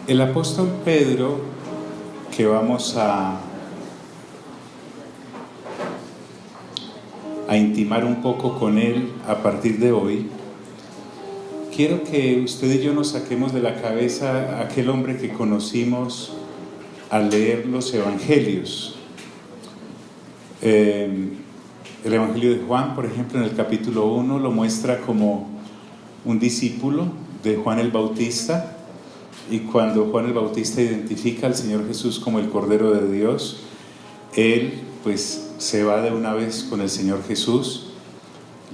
El apóstol Pedro, que vamos a intimar un poco con él a partir de hoy, quiero que usted y yo nos saquemos de la cabeza a aquel hombre que conocimos al leer los evangelios. El evangelio de Juan, por ejemplo, en el capítulo 1 lo muestra como un discípulo de Juan el Bautista, y cuando Juan el Bautista identifica al Señor Jesús como el Cordero de Dios, él pues se va de una vez con el Señor Jesús,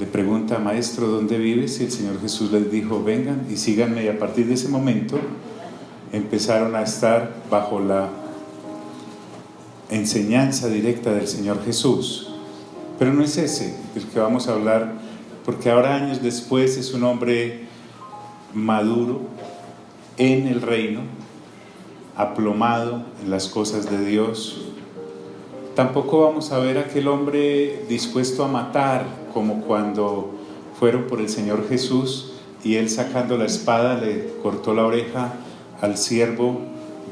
le pregunta: maestro, ¿dónde vives? Y el Señor Jesús les dijo: vengan y síganme, y a partir de ese momento empezaron a estar bajo la enseñanza directa del Señor Jesús. Pero no es ese del que vamos a hablar, porque ahora, años después, es un hombre maduro en el reino, aplomado en las cosas de Dios. Tampoco vamos a ver a aquel hombre dispuesto a matar, como cuando fueron por el Señor Jesús y él, sacando la espada, le cortó la oreja al siervo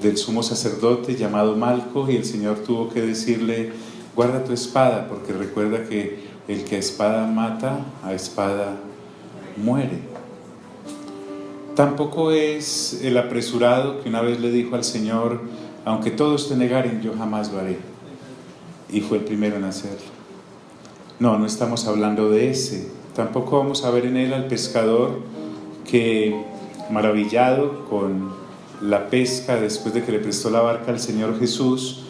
del sumo sacerdote llamado Malco, y el Señor tuvo que decirle: guarda tu espada, porque recuerda que el que a espada mata, a espada muere. Tampoco es el apresurado que una vez le dijo al Señor: aunque todos te negaren, yo jamás lo haré, y fue el primero en hacerlo. No estamos hablando de ese. Tampoco vamos a ver en él al pescador que, maravillado con la pesca después de que le prestó la barca al Señor Jesús,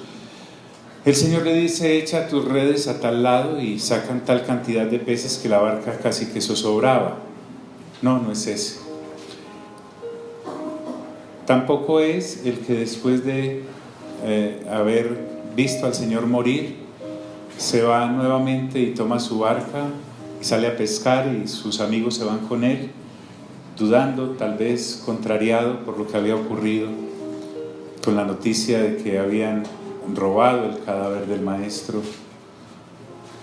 el Señor le dice: echa tus redes a tal lado, y sacan tal cantidad de peces que la barca casi que zozobraba. No es ese. Tampoco es el que después de haber visto al Señor morir, se va nuevamente y toma su barca y sale a pescar, y sus amigos se van con él, dudando, tal vez contrariado por lo que había ocurrido con la noticia de que habían robado el cadáver del maestro,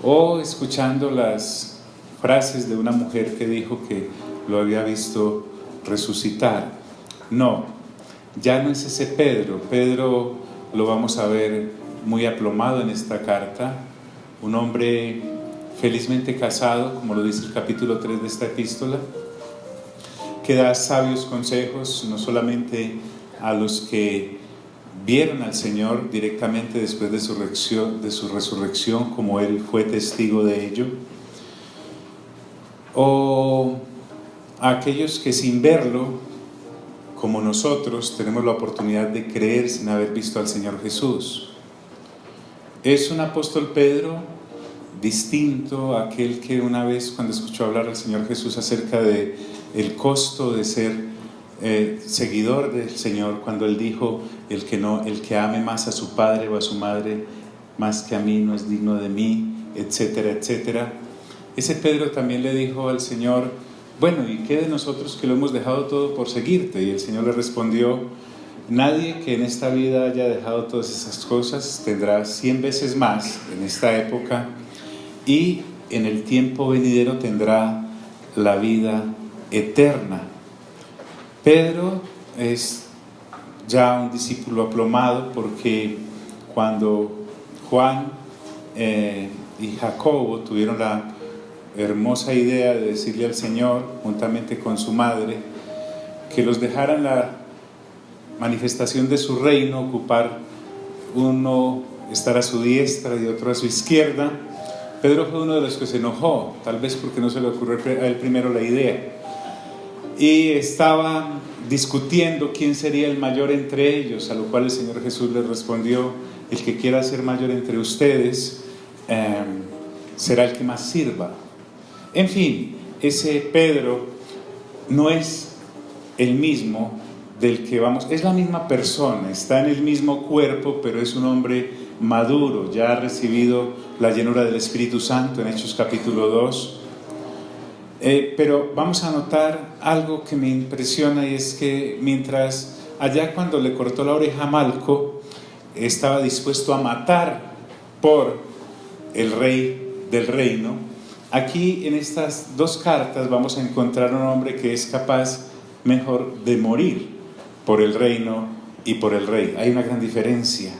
o escuchando las frases de una mujer que dijo que lo había visto resucitar. Ya no es ese Pedro. Pedro lo vamos a ver muy aplomado en esta carta, un hombre felizmente casado, como lo dice el capítulo 3 de esta epístola, que da sabios consejos no solamente a los que vieron al Señor directamente después de su resurrección, como él fue testigo de ello, o a aquellos que sin verlo, como nosotros, tenemos la oportunidad de creer sin haber visto al Señor Jesús. Es un apóstol Pedro distinto a aquel que una vez, cuando escuchó hablar al Señor Jesús acerca de el costo de ser seguidor del Señor, cuando él dijo: el que ame más a su padre o a su madre más que a mí no es digno de mí, etcétera, etcétera. Ese Pedro también le dijo al Señor: bueno, ¿y qué de nosotros que lo hemos dejado todo por seguirte? Y el Señor le respondió: nadie que en esta vida haya dejado todas esas cosas tendrá 100 veces más en esta época, y en el tiempo venidero tendrá la vida eterna. Pedro es ya un discípulo aplomado, porque cuando Juan y Jacobo tuvieron la hermosa idea de decirle al Señor, juntamente con su madre, que los dejaran la manifestación de su reino, ocupar uno, estar a su diestra y otro a su izquierda, Pedro fue uno de los que se enojó, tal vez porque no se le ocurrió a él primero la idea, y estaba discutiendo quién sería el mayor entre ellos, a lo cual el Señor Jesús les respondió: el que quiera ser mayor entre ustedes será el que más sirva. En fin, ese Pedro no es el mismo del que vamos, es la misma persona, está en el mismo cuerpo, pero es un hombre maduro, ya ha recibido la llenura del Espíritu Santo en Hechos capítulo 2. Pero vamos a notar algo que me impresiona, y es que mientras allá, cuando le cortó la oreja a Malco, estaba dispuesto a matar por el rey del reino, aquí en estas dos cartas vamos a encontrar un hombre que es capaz mejor de morir por el reino y por el Rey. Hay una gran diferencia.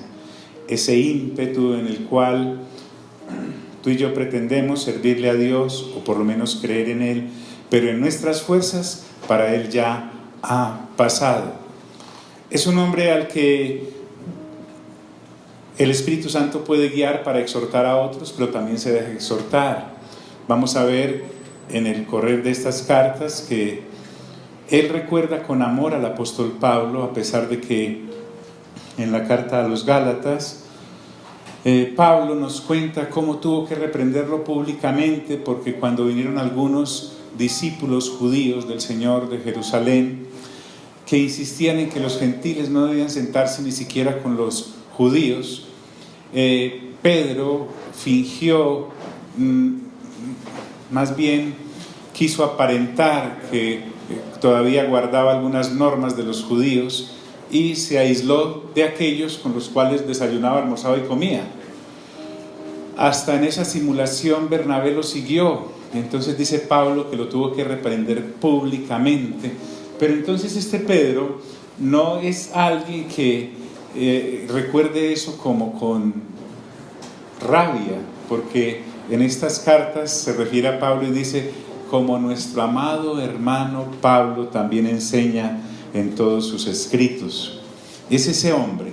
Ese ímpetu en el cual tú y yo pretendemos servirle a Dios, o por lo menos creer en Él, pero en nuestras fuerzas, para Él ya ha pasado. Es un hombre al que el Espíritu Santo puede guiar para exhortar a otros, pero también se deja exhortar. Vamos a ver en el correr de estas cartas que él recuerda con amor al apóstol Pablo, a pesar de que en la carta a los Gálatas, Pablo nos cuenta cómo tuvo que reprenderlo públicamente, porque cuando vinieron algunos discípulos judíos del Señor de Jerusalén, que insistían en que los gentiles no debían sentarse ni siquiera con los judíos, Pedro fingió, más bien quiso aparentar que todavía guardaba algunas normas de los judíos y se aisló de aquellos con los cuales desayunaba, almorzaba y comía. Hasta en esa simulación Bernabé lo siguió. Entonces dice Pablo que lo tuvo que reprender públicamente. Pero entonces este Pedro no es alguien que recuerde eso como con rabia, porque en estas cartas se refiere a Pablo y dice: como nuestro amado hermano Pablo también enseña en todos sus escritos. Es ese hombre.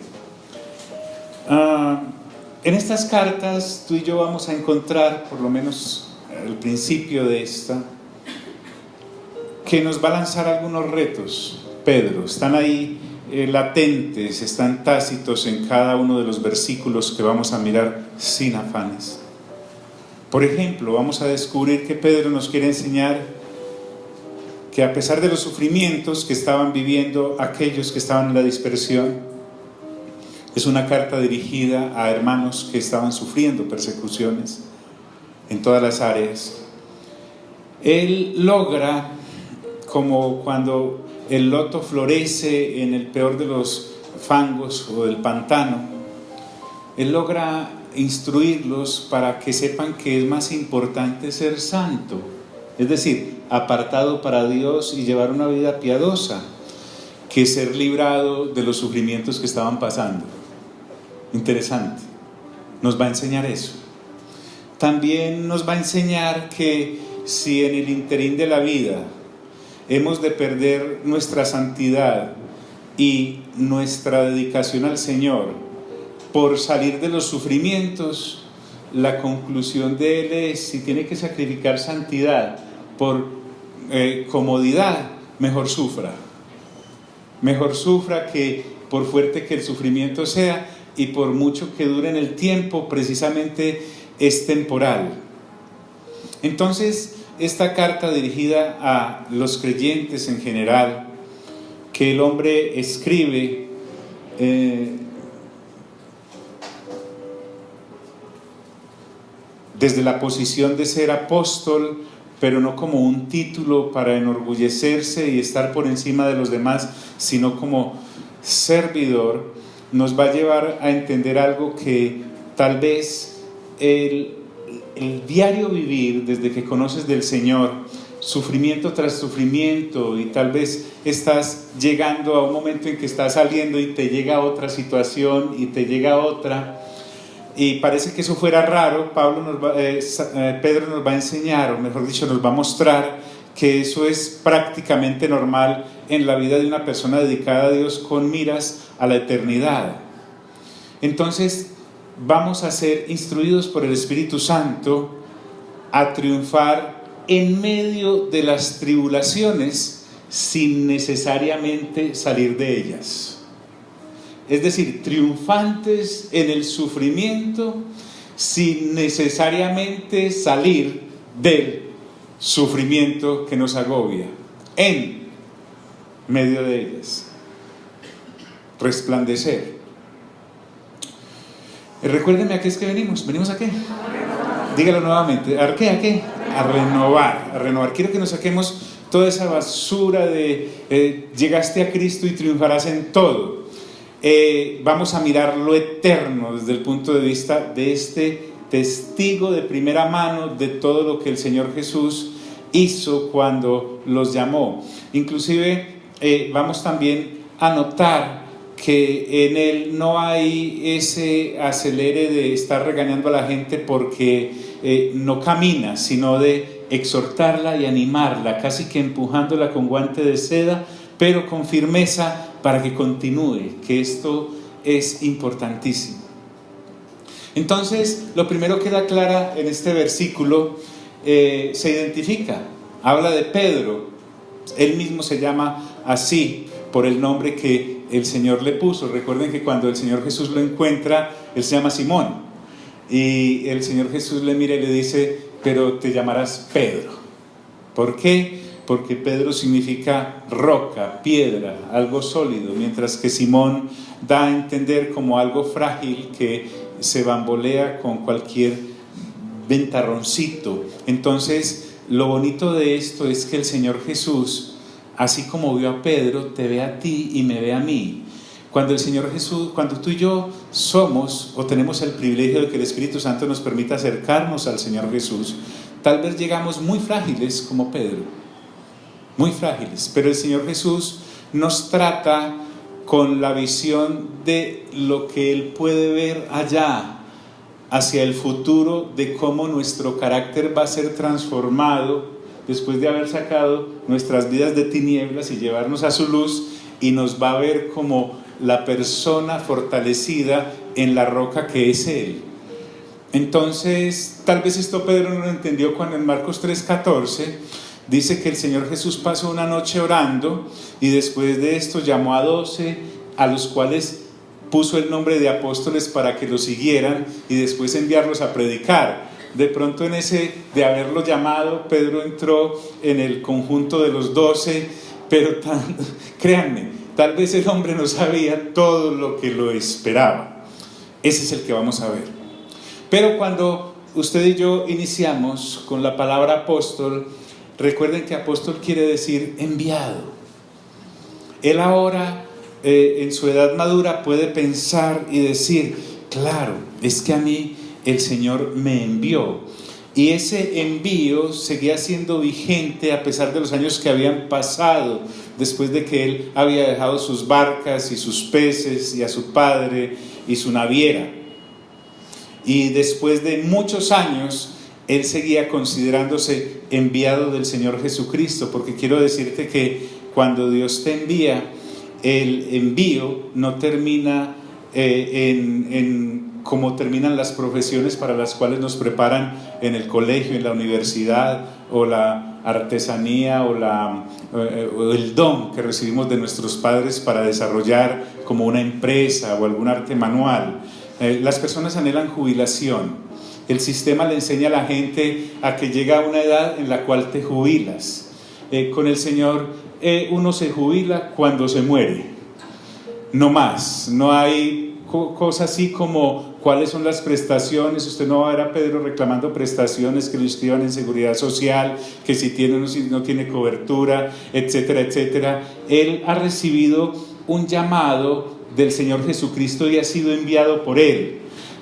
En estas cartas tú y yo vamos a encontrar, por lo menos al principio de esta, que nos va a lanzar algunos retos. Pedro, están ahí latentes, están tácitos en cada uno de los versículos que vamos a mirar sin afanes. Por ejemplo, vamos a descubrir que Pedro nos quiere enseñar que a pesar de los sufrimientos que estaban viviendo aquellos que estaban en la dispersión, es una carta dirigida a hermanos que estaban sufriendo persecuciones en todas las áreas. Él logra, como cuando el loto florece en el peor de los fangos o del pantano, él logra instruirlos para que sepan que es más importante ser santo, es decir, apartado para Dios y llevar una vida piadosa, que ser librado de los sufrimientos que estaban pasando. Interesante, nos va a enseñar eso. También nos va a enseñar que si en el interín de la vida hemos de perder nuestra santidad y nuestra dedicación al Señor por salir de los sufrimientos, la conclusión de él es: si tiene que sacrificar santidad por comodidad, mejor sufra que por fuerte que el sufrimiento sea y por mucho que dure en el tiempo, precisamente es temporal. Entonces, esta carta dirigida a los creyentes en general, que el hombre escribe desde la posición de ser apóstol, pero no como un título para enorgullecerse y estar por encima de los demás, sino como servidor, nos va a llevar a entender algo que tal vez el diario vivir, desde que conoces del Señor, sufrimiento tras sufrimiento, y tal vez estás llegando a un momento en que estás saliendo y te llega otra situación y te llega otra, y parece que eso fuera raro. Pedro nos va a enseñar, o mejor dicho, nos va a mostrar que eso es prácticamente normal en la vida de una persona dedicada a Dios con miras a la eternidad. Entonces vamos a ser instruidos por el Espíritu Santo a triunfar en medio de las tribulaciones sin necesariamente salir de ellas. Es decir, triunfantes en el sufrimiento sin necesariamente salir del sufrimiento que nos agobia, en medio de ellas. Resplandecer. Recuérdenme a qué es que venimos. ¿Venimos a qué? Dígalo nuevamente. ¿A qué? ¿A qué? A renovar. A renovar. Quiero que nos saquemos toda esa basura de llegaste a Cristo y triunfarás en todo. Vamos a mirar lo eterno desde el punto de vista de este testigo de primera mano de todo lo que el Señor Jesús hizo cuando los llamó. Inclusive vamos también a notar que en él no hay ese acelere de estar regañando a la gente porque no camina, sino de exhortarla y animarla, casi que empujándola con guante de seda, pero con firmeza para que continúe, que esto es importantísimo. Entonces, lo primero que da clara en este versículo, se identifica, habla de Pedro, él mismo se llama así por el nombre que el Señor le puso. Recuerden que cuando el Señor Jesús lo encuentra, él se llama Simón, y el Señor Jesús le mira y le dice: pero te llamarás Pedro. ¿Por qué? Porque Pedro significa roca, piedra, algo sólido, mientras que Simón da a entender como algo frágil que se bambolea con cualquier ventarroncito. Entonces, lo bonito de esto es que el Señor Jesús, así como vio a Pedro, te ve a ti y me ve a mí. Cuando el Señor Jesús, cuando tú y yo somos o tenemos el privilegio de que el Espíritu Santo nos permita acercarnos al Señor Jesús, tal vez llegamos muy frágiles como Pedro, muy frágiles, pero el Señor Jesús nos trata con la visión de lo que Él puede ver allá, hacia el futuro, de cómo nuestro carácter va a ser transformado después de haber sacado nuestras vidas de tinieblas y llevarnos a su luz, y nos va a ver como la persona fortalecida en la roca que es Él. Entonces, tal vez esto Pedro no lo entendió cuando en Marcos 3:14 dice que el Señor Jesús pasó una noche orando y después de esto llamó a 12, a los cuales puso el nombre de apóstoles para que lo siguieran y después enviarlos a predicar. De pronto, en ese de haberlo llamado, Pedro entró en el conjunto de los 12, pero créanme, tal vez el hombre no sabía todo lo que lo esperaba. Ese es el que vamos a ver. Pero cuando usted y yo iniciamos con la palabra apóstol, recuerden que apóstol quiere decir enviado. Él ahora, en su edad madura, puede pensar y decir: claro, es que a mí el Señor me envió. Y ese envío seguía siendo vigente a pesar de los años que habían pasado después de que él había dejado sus barcas y sus peces y a su padre y su naviera. Y después de muchos años, él seguía considerándose enviado del Señor Jesucristo, porque quiero decirte que cuando Dios te envía, el envío no termina como terminan las profesiones para las cuales nos preparan en el colegio, en la universidad, o la artesanía, o el don que recibimos de nuestros padres para desarrollar como una empresa o algún arte manual. Las personas anhelan jubilación. El sistema le enseña a la gente a que llega a una edad en la cual te jubilas. Con el Señor uno se jubila cuando se muere, no más. No hay cosa así como cuáles son las prestaciones. Usted no va a ver a Pedro reclamando prestaciones, que lo inscriban en seguridad social, que si tiene o no tiene cobertura, etcétera, etcétera. Él ha recibido un llamado del Señor Jesucristo y ha sido enviado por Él,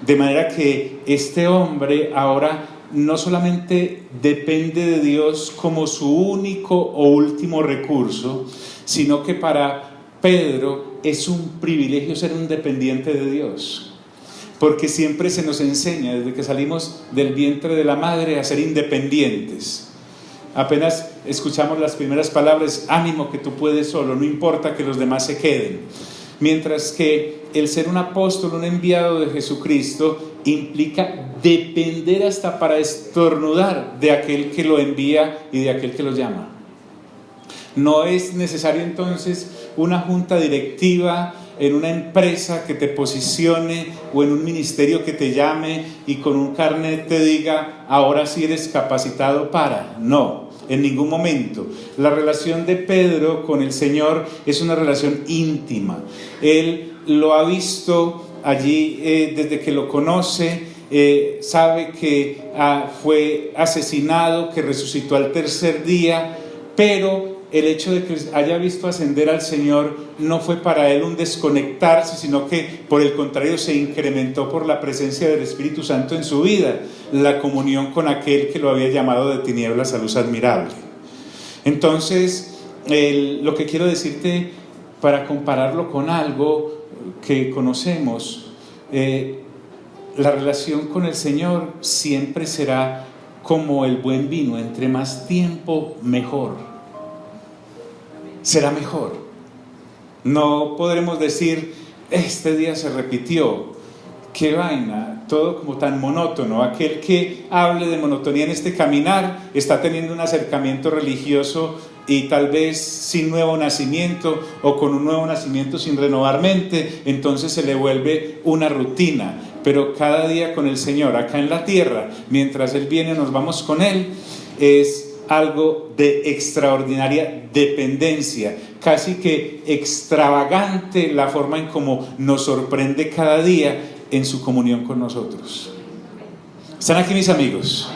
de manera que este hombre ahora no solamente depende de Dios como su único o último recurso, sino que para Pedro es un privilegio ser un dependiente de Dios, porque siempre se nos enseña desde que salimos del vientre de la madre a ser independientes. Apenas escuchamos las primeras palabras: ánimo, que tú puedes solo, no importa que los demás se queden. Mientras que el ser un apóstol, un enviado de Jesucristo, implica depender hasta para estornudar de aquel que lo envía y de aquel que lo llama. No es necesario entonces una junta directiva en una empresa que te posicione o en un ministerio que te llame y con un carnet te diga: ahora sí eres capacitado para. No, en ningún momento. La relación de Pedro con el Señor es una relación íntima. Él lo ha visto allí desde que lo conoce, sabe que fue asesinado, que resucitó al tercer día, pero el hecho de que haya visto ascender al Señor no fue para él un desconectarse, sino que por el contrario se incrementó por la presencia del Espíritu Santo en su vida, la comunión con aquel que lo había llamado de tinieblas a luz admirable. Entonces, lo que quiero decirte para compararlo con algo, que conocemos, la relación con el Señor siempre será como el buen vino: entre más tiempo, mejor. Será mejor. No podremos decir, este día se repitió, qué vaina, todo como tan monótono. Aquel que hable de monotonía en este caminar está teniendo un acercamiento religioso y tal vez sin nuevo nacimiento, o con un nuevo nacimiento sin renovar mente, entonces se le vuelve una rutina. Pero cada día con el Señor, acá en la tierra, mientras Él viene, nos vamos con Él, es algo de extraordinaria dependencia, casi que extravagante la forma en cómo nos sorprende cada día en su comunión con nosotros. ¿Están aquí mis amigos?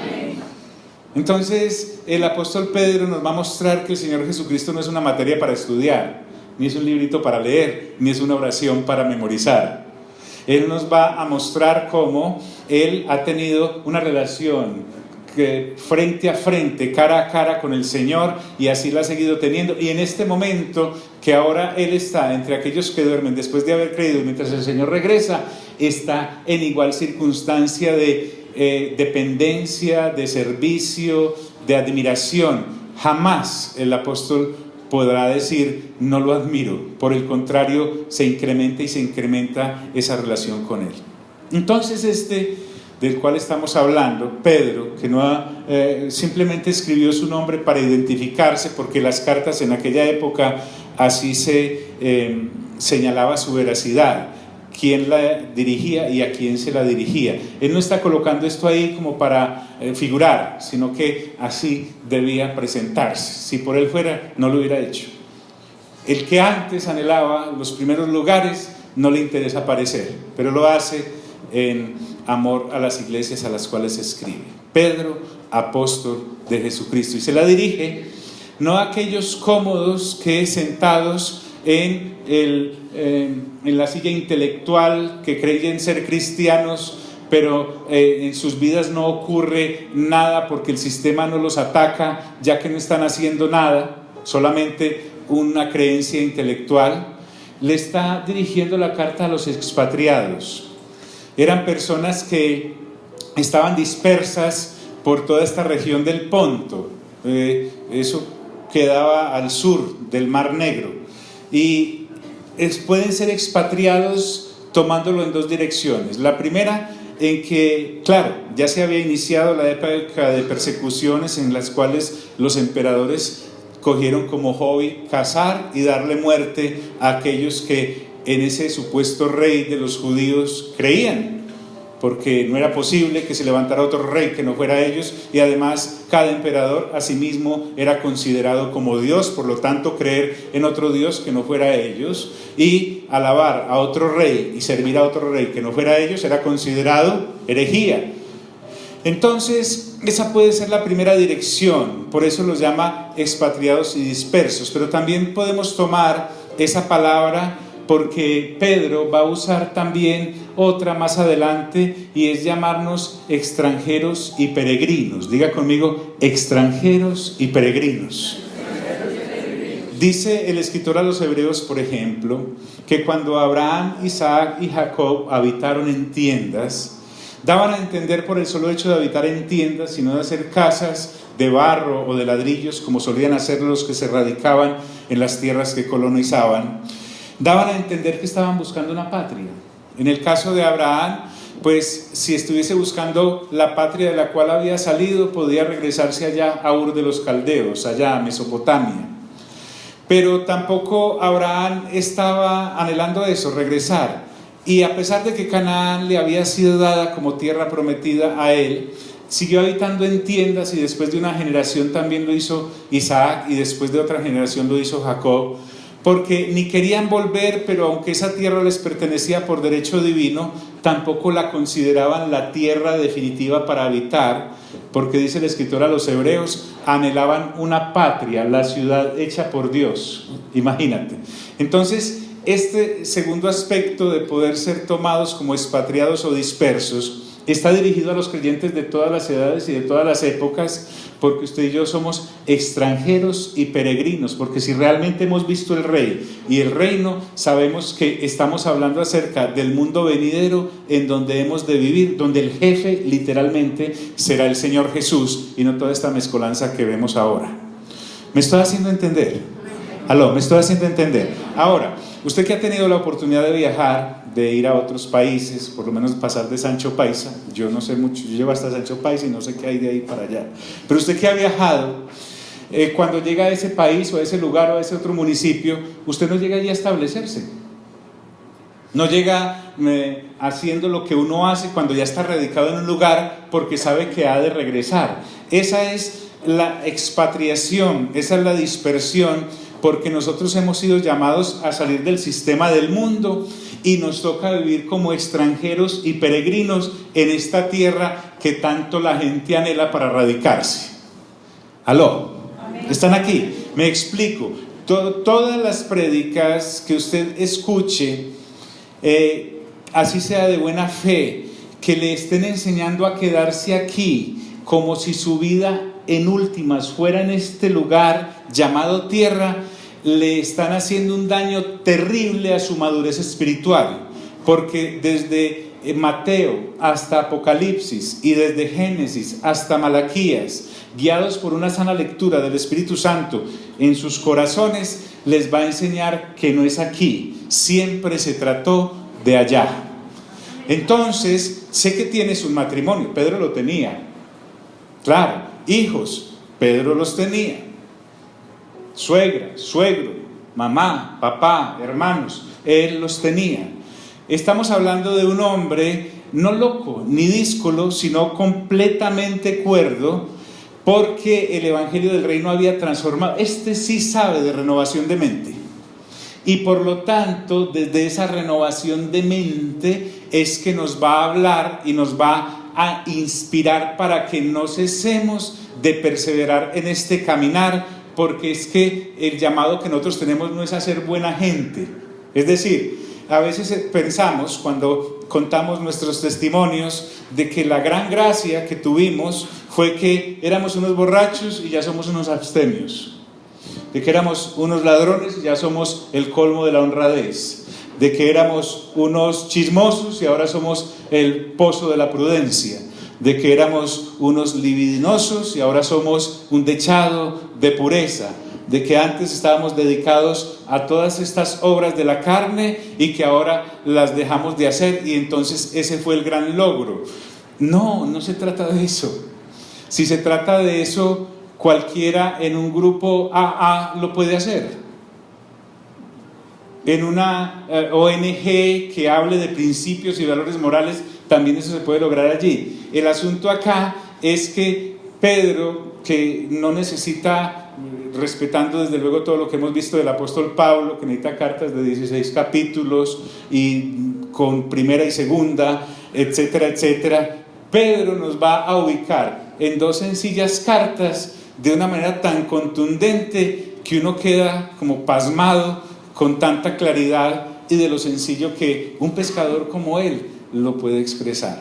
Entonces el apóstol Pedro nos va a mostrar que el Señor Jesucristo no es una materia para estudiar, ni es un librito para leer, ni es una oración para memorizar. Él nos va a mostrar cómo Él ha tenido una relación frente a frente, cara a cara con el Señor, y así la ha seguido teniendo. Y en este momento que ahora Él está entre aquellos que duermen después de haber creído, mientras el Señor regresa, está en igual circunstancia de dependencia, de servicio, de admiración. Jamás el apóstol podrá decir, no lo admiro. Por el contrario, se incrementa y se incrementa esa relación con Él. Entonces del cual estamos hablando, Pedro, que no simplemente escribió su nombre para identificarse, porque las cartas en aquella época así se señalaba su veracidad, quién la dirigía y a quién se la dirigía. Él no está colocando esto ahí como para figurar, sino que así debía presentarse. Si por él fuera, no lo hubiera hecho. El que antes anhelaba los primeros lugares, no le interesa aparecer, pero lo hace en amor a las iglesias a las cuales escribe. Pedro, apóstol de Jesucristo, y se la dirige no a aquellos cómodos que sentados en la silla intelectual, que creen ser cristianos, pero en sus vidas no ocurre nada porque el sistema no los ataca, ya que no están haciendo nada, solamente una creencia intelectual. Le está dirigiendo la carta a los expatriados. Eran personas que estaban dispersas por toda esta región del Ponto. Eso quedaba al sur del Mar Negro. Y pueden ser expatriados tomándolo en dos direcciones. La primera, en que, claro, ya se había iniciado la época de persecuciones en las cuales los emperadores cogieron como hobby cazar y darle muerte a aquellos que en ese supuesto rey de los judíos creían, porque no era posible que se levantara otro rey que no fuera ellos, y además cada emperador asimismo era considerado como Dios, por lo tanto creer en otro Dios que no fuera ellos y alabar a otro rey y servir a otro rey que no fuera ellos era considerado herejía. Entonces esa puede ser la primera dirección, por eso los llama expatriados y dispersos, pero también podemos tomar esa palabra porque Pedro va a usar también otra más adelante, y es llamarnos extranjeros y peregrinos. Diga conmigo, extranjeros y peregrinos. Dice el escritor a los Hebreos, por ejemplo, que cuando Abraham, Isaac y Jacob habitaron en tiendas, daban a entender por el solo hecho de habitar en tiendas y no de hacer casas de barro o de ladrillos como solían hacer los que se radicaban en las tierras que colonizaban, daban a entender que estaban buscando una patria. En el caso de Abraham, pues si estuviese buscando la patria de la cual había salido, podía regresarse allá a Ur de los Caldeos, allá a Mesopotamia. Pero tampoco Abraham estaba anhelando eso, regresar. Y a pesar de que Canaán le había sido dada como tierra prometida a él, siguió habitando en tiendas, y después de una generación también lo hizo Isaac, y después de otra generación lo hizo Jacob, porque ni querían volver, pero aunque esa tierra les pertenecía por derecho divino, tampoco la consideraban la tierra definitiva para habitar, porque dice el escritor a los Hebreos, anhelaban una patria, la ciudad hecha por Dios. Imagínate. Entonces, este segundo aspecto de poder ser tomados como expatriados o dispersos está dirigido a los creyentes de todas las edades y de todas las épocas, porque usted y yo somos extranjeros y peregrinos, porque si realmente hemos visto el Rey y el reino, sabemos que estamos hablando acerca del mundo venidero en donde hemos de vivir, donde el jefe literalmente será el Señor Jesús y no toda esta mezcolanza que vemos ahora. ¿Me estoy haciendo entender? Aló, ¿me estoy haciendo entender? Ahora, usted que ha tenido la oportunidad de viajar, de ir a otros países, por lo menos pasar de Sancho Paisa, yo no sé mucho, yo llevo hasta Sancho Paisa y no sé qué hay de ahí para allá, pero usted que ha viajado, cuando llega a ese país o a ese lugar o a ese otro municipio, usted no llega allí a establecerse, no llega haciendo lo que uno hace cuando ya está radicado en un lugar porque sabe que ha de regresar. Esa es la expatriación, esa es la dispersión, porque nosotros hemos sido llamados a salir del sistema del mundo y nos toca vivir como extranjeros y peregrinos en esta tierra que tanto la gente anhela para radicarse. ¿Aló? ¿Están aquí? Me explico. Todas las prédicas que usted escuche, así sea de buena fe, que le estén enseñando a quedarse aquí como si su vida en últimas fuera en este lugar llamado tierra, le están haciendo un daño terrible a su madurez espiritual, porque desde Mateo hasta Apocalipsis y desde Génesis hasta Malaquías, guiados por una sana lectura del Espíritu Santo en sus corazones, les va a enseñar que no es aquí, siempre se trató de allá. Entonces, sé que tienes un matrimonio, Pedro lo tenía, claro, hijos, Pedro los tenía, suegra, suegro, mamá, papá, hermanos, él los tenía. Estamos hablando de un hombre no loco ni díscolo, sino completamente cuerdo, porque el evangelio del reino había transformado. Este sí sabe de renovación de mente, y por lo tanto desde esa renovación de mente es que nos va a hablar y nos va a inspirar para que no cesemos de perseverar en este caminar, porque es que el llamado que nosotros tenemos no es a ser buena gente. Es decir, a veces pensamos, cuando contamos nuestros testimonios, de que la gran gracia que tuvimos fue que éramos unos borrachos y ya somos unos abstemios, de que éramos unos ladrones y ya somos el colmo de la honradez, de que éramos unos chismosos y ahora somos el pozo de la prudencia, de que éramos unos libidinosos y ahora somos un dechado de pureza, de que antes estábamos dedicados a todas estas obras de la carne y que ahora las dejamos de hacer y entonces ese fue el gran logro. No, no se trata de eso. Si se trata de eso, cualquiera en un grupo AA lo puede hacer. En una ONG que hable de principios y valores morales, también eso se puede lograr allí. El asunto acá es que Pedro, que no necesita, respetando desde luego todo lo que hemos visto del apóstol Pablo, que necesita cartas de 16 capítulos y con primera y segunda, etcétera, etcétera, Pedro nos va a ubicar en dos sencillas cartas de una manera tan contundente que uno queda como pasmado con tanta claridad y de lo sencillo que un pescador como él lo puede expresar.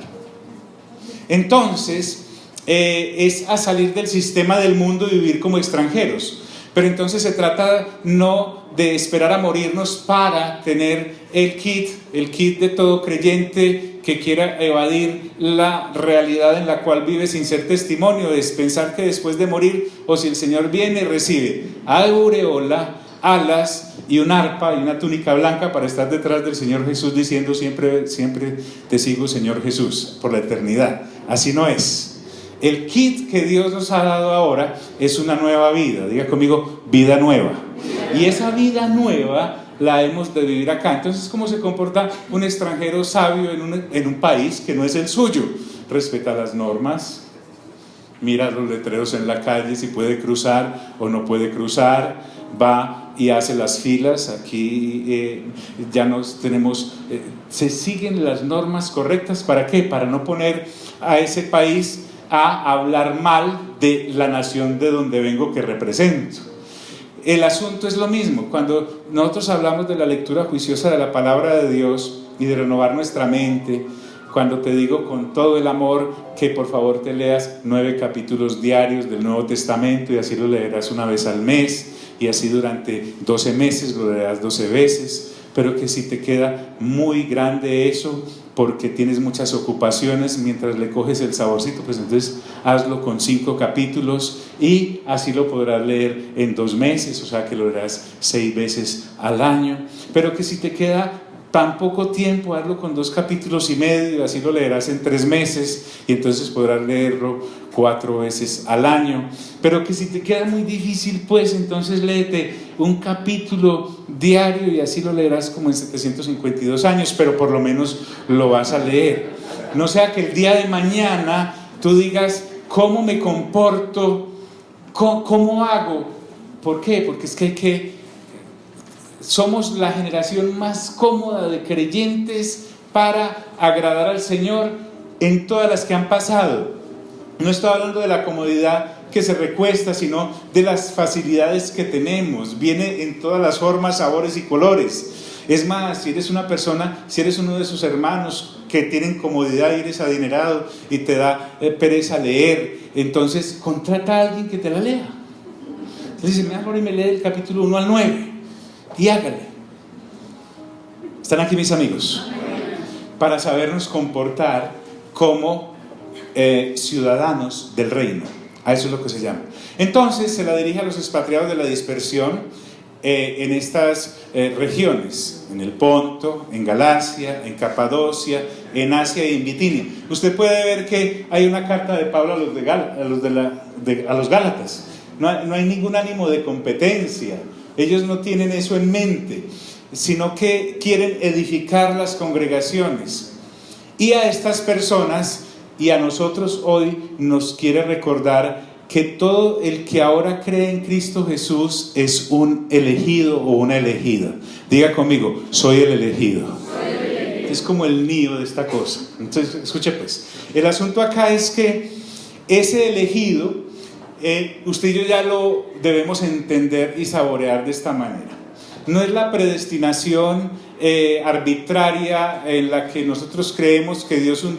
Entonces, es a salir del sistema del mundo y vivir como extranjeros. Pero entonces se trata no de esperar a morirnos para tener el kit de todo creyente que quiera evadir la realidad en la cual vive sin ser testimonio, es pensar que después de morir, o si el Señor viene, recibe aureola, alas y un arpa y una túnica blanca para estar detrás del Señor Jesús diciendo siempre, siempre te sigo, Señor Jesús, por la eternidad. Así no es. El kit que Dios nos ha dado ahora es una nueva vida. Diga conmigo, vida nueva. Y esa vida nueva la hemos de vivir acá. Entonces, ¿cómo se comporta un extranjero sabio en un país que no es el suyo? Respeta las normas, mira los letreros en la calle, si puede cruzar o no puede cruzar, va y hace las filas. Aquí ya nos tenemos, se siguen las normas correctas. ¿Para qué? Para no poner a ese país a hablar mal de la nación de donde vengo, que represento. El asunto es lo mismo. Cuando nosotros hablamos de la lectura juiciosa de la palabra de Dios y de renovar nuestra mente, cuando te digo con todo el amor que por favor te leas 9 capítulos diarios del Nuevo Testamento, y así lo leerás una vez al mes, y así durante 12 meses lo leerás 12 veces, pero que si te queda muy grande eso, porque tienes muchas ocupaciones, mientras le coges el saborcito, pues entonces hazlo con 5 capítulos y así lo podrás leer en 2 meses, o sea que lo leerás 6 veces al año. Pero que si te queda tan poco tiempo, hazlo con 2 capítulos y medio, así lo leerás en 3 meses y entonces podrás leerlo 4 veces al año. Pero que si te queda muy difícil, pues entonces léete un capítulo diario y así lo leerás como en 752 años, pero por lo menos lo vas a leer. No sea que el día de mañana tú digas, ¿cómo me comporto? ¿Cómo hago? ¿Por qué? Porque es que somos la generación más cómoda de creyentes para agradar al Señor en todas las que han pasado. No estoy hablando de la comodidad que se recuesta, sino de las facilidades que tenemos. Viene en todas las formas, sabores y colores. Es más, si eres una persona, si eres uno de esos hermanos que tienen comodidad y eres adinerado y te da pereza leer, entonces contrata a alguien que te la lea. Entonces dice, mejor y me lee el capítulo 1 al 9 y hágale. ¿Están aquí mis amigos? Para sabernos comportar como ciudadanos del reino. A eso es lo que se llama. Entonces se la dirige a los expatriados de la dispersión en estas regiones, en el Ponto, en Galacia, en Capadocia, en Asia y en Bitinia. Usted puede ver que hay una carta de Pablo a los Gálatas. No hay ningún ánimo de competencia. Ellos no tienen eso en mente, sino que quieren edificar las congregaciones. Y a estas personas y a nosotros hoy nos quiere recordar que todo el que ahora cree en Cristo Jesús es un elegido o una elegida. Diga conmigo, soy el elegido. Es como el nido de esta cosa. Entonces, escuche pues, el asunto acá es que ese elegido, usted y yo ya lo debemos entender y saborear de esta manera. No es la predestinación arbitraria en la que nosotros creemos que Dios un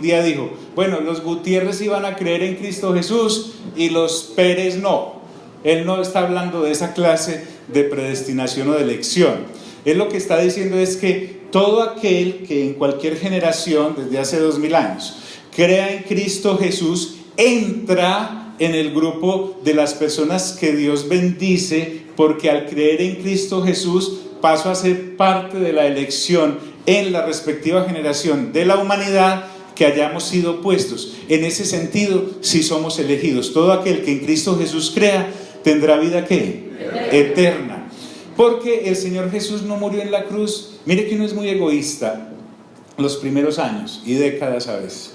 día dijo, bueno, los Gutiérrez iban a creer en Cristo Jesús y los Pérez no. Él no está hablando de esa clase de predestinación o de elección. Él lo que está diciendo es que todo aquel que en cualquier generación desde hace 2000 años crea en Cristo Jesús entra en el grupo de las personas que Dios bendice, porque al creer en Cristo Jesús paso a ser parte de la elección en la respectiva generación de la humanidad que hayamos sido puestos. En ese sentido, sí somos elegidos. Todo aquel que en Cristo Jesús crea tendrá vida ¿qué? Eterna. Porque el Señor Jesús no murió en la cruz. Mire que uno es muy egoísta los primeros años y décadas a veces.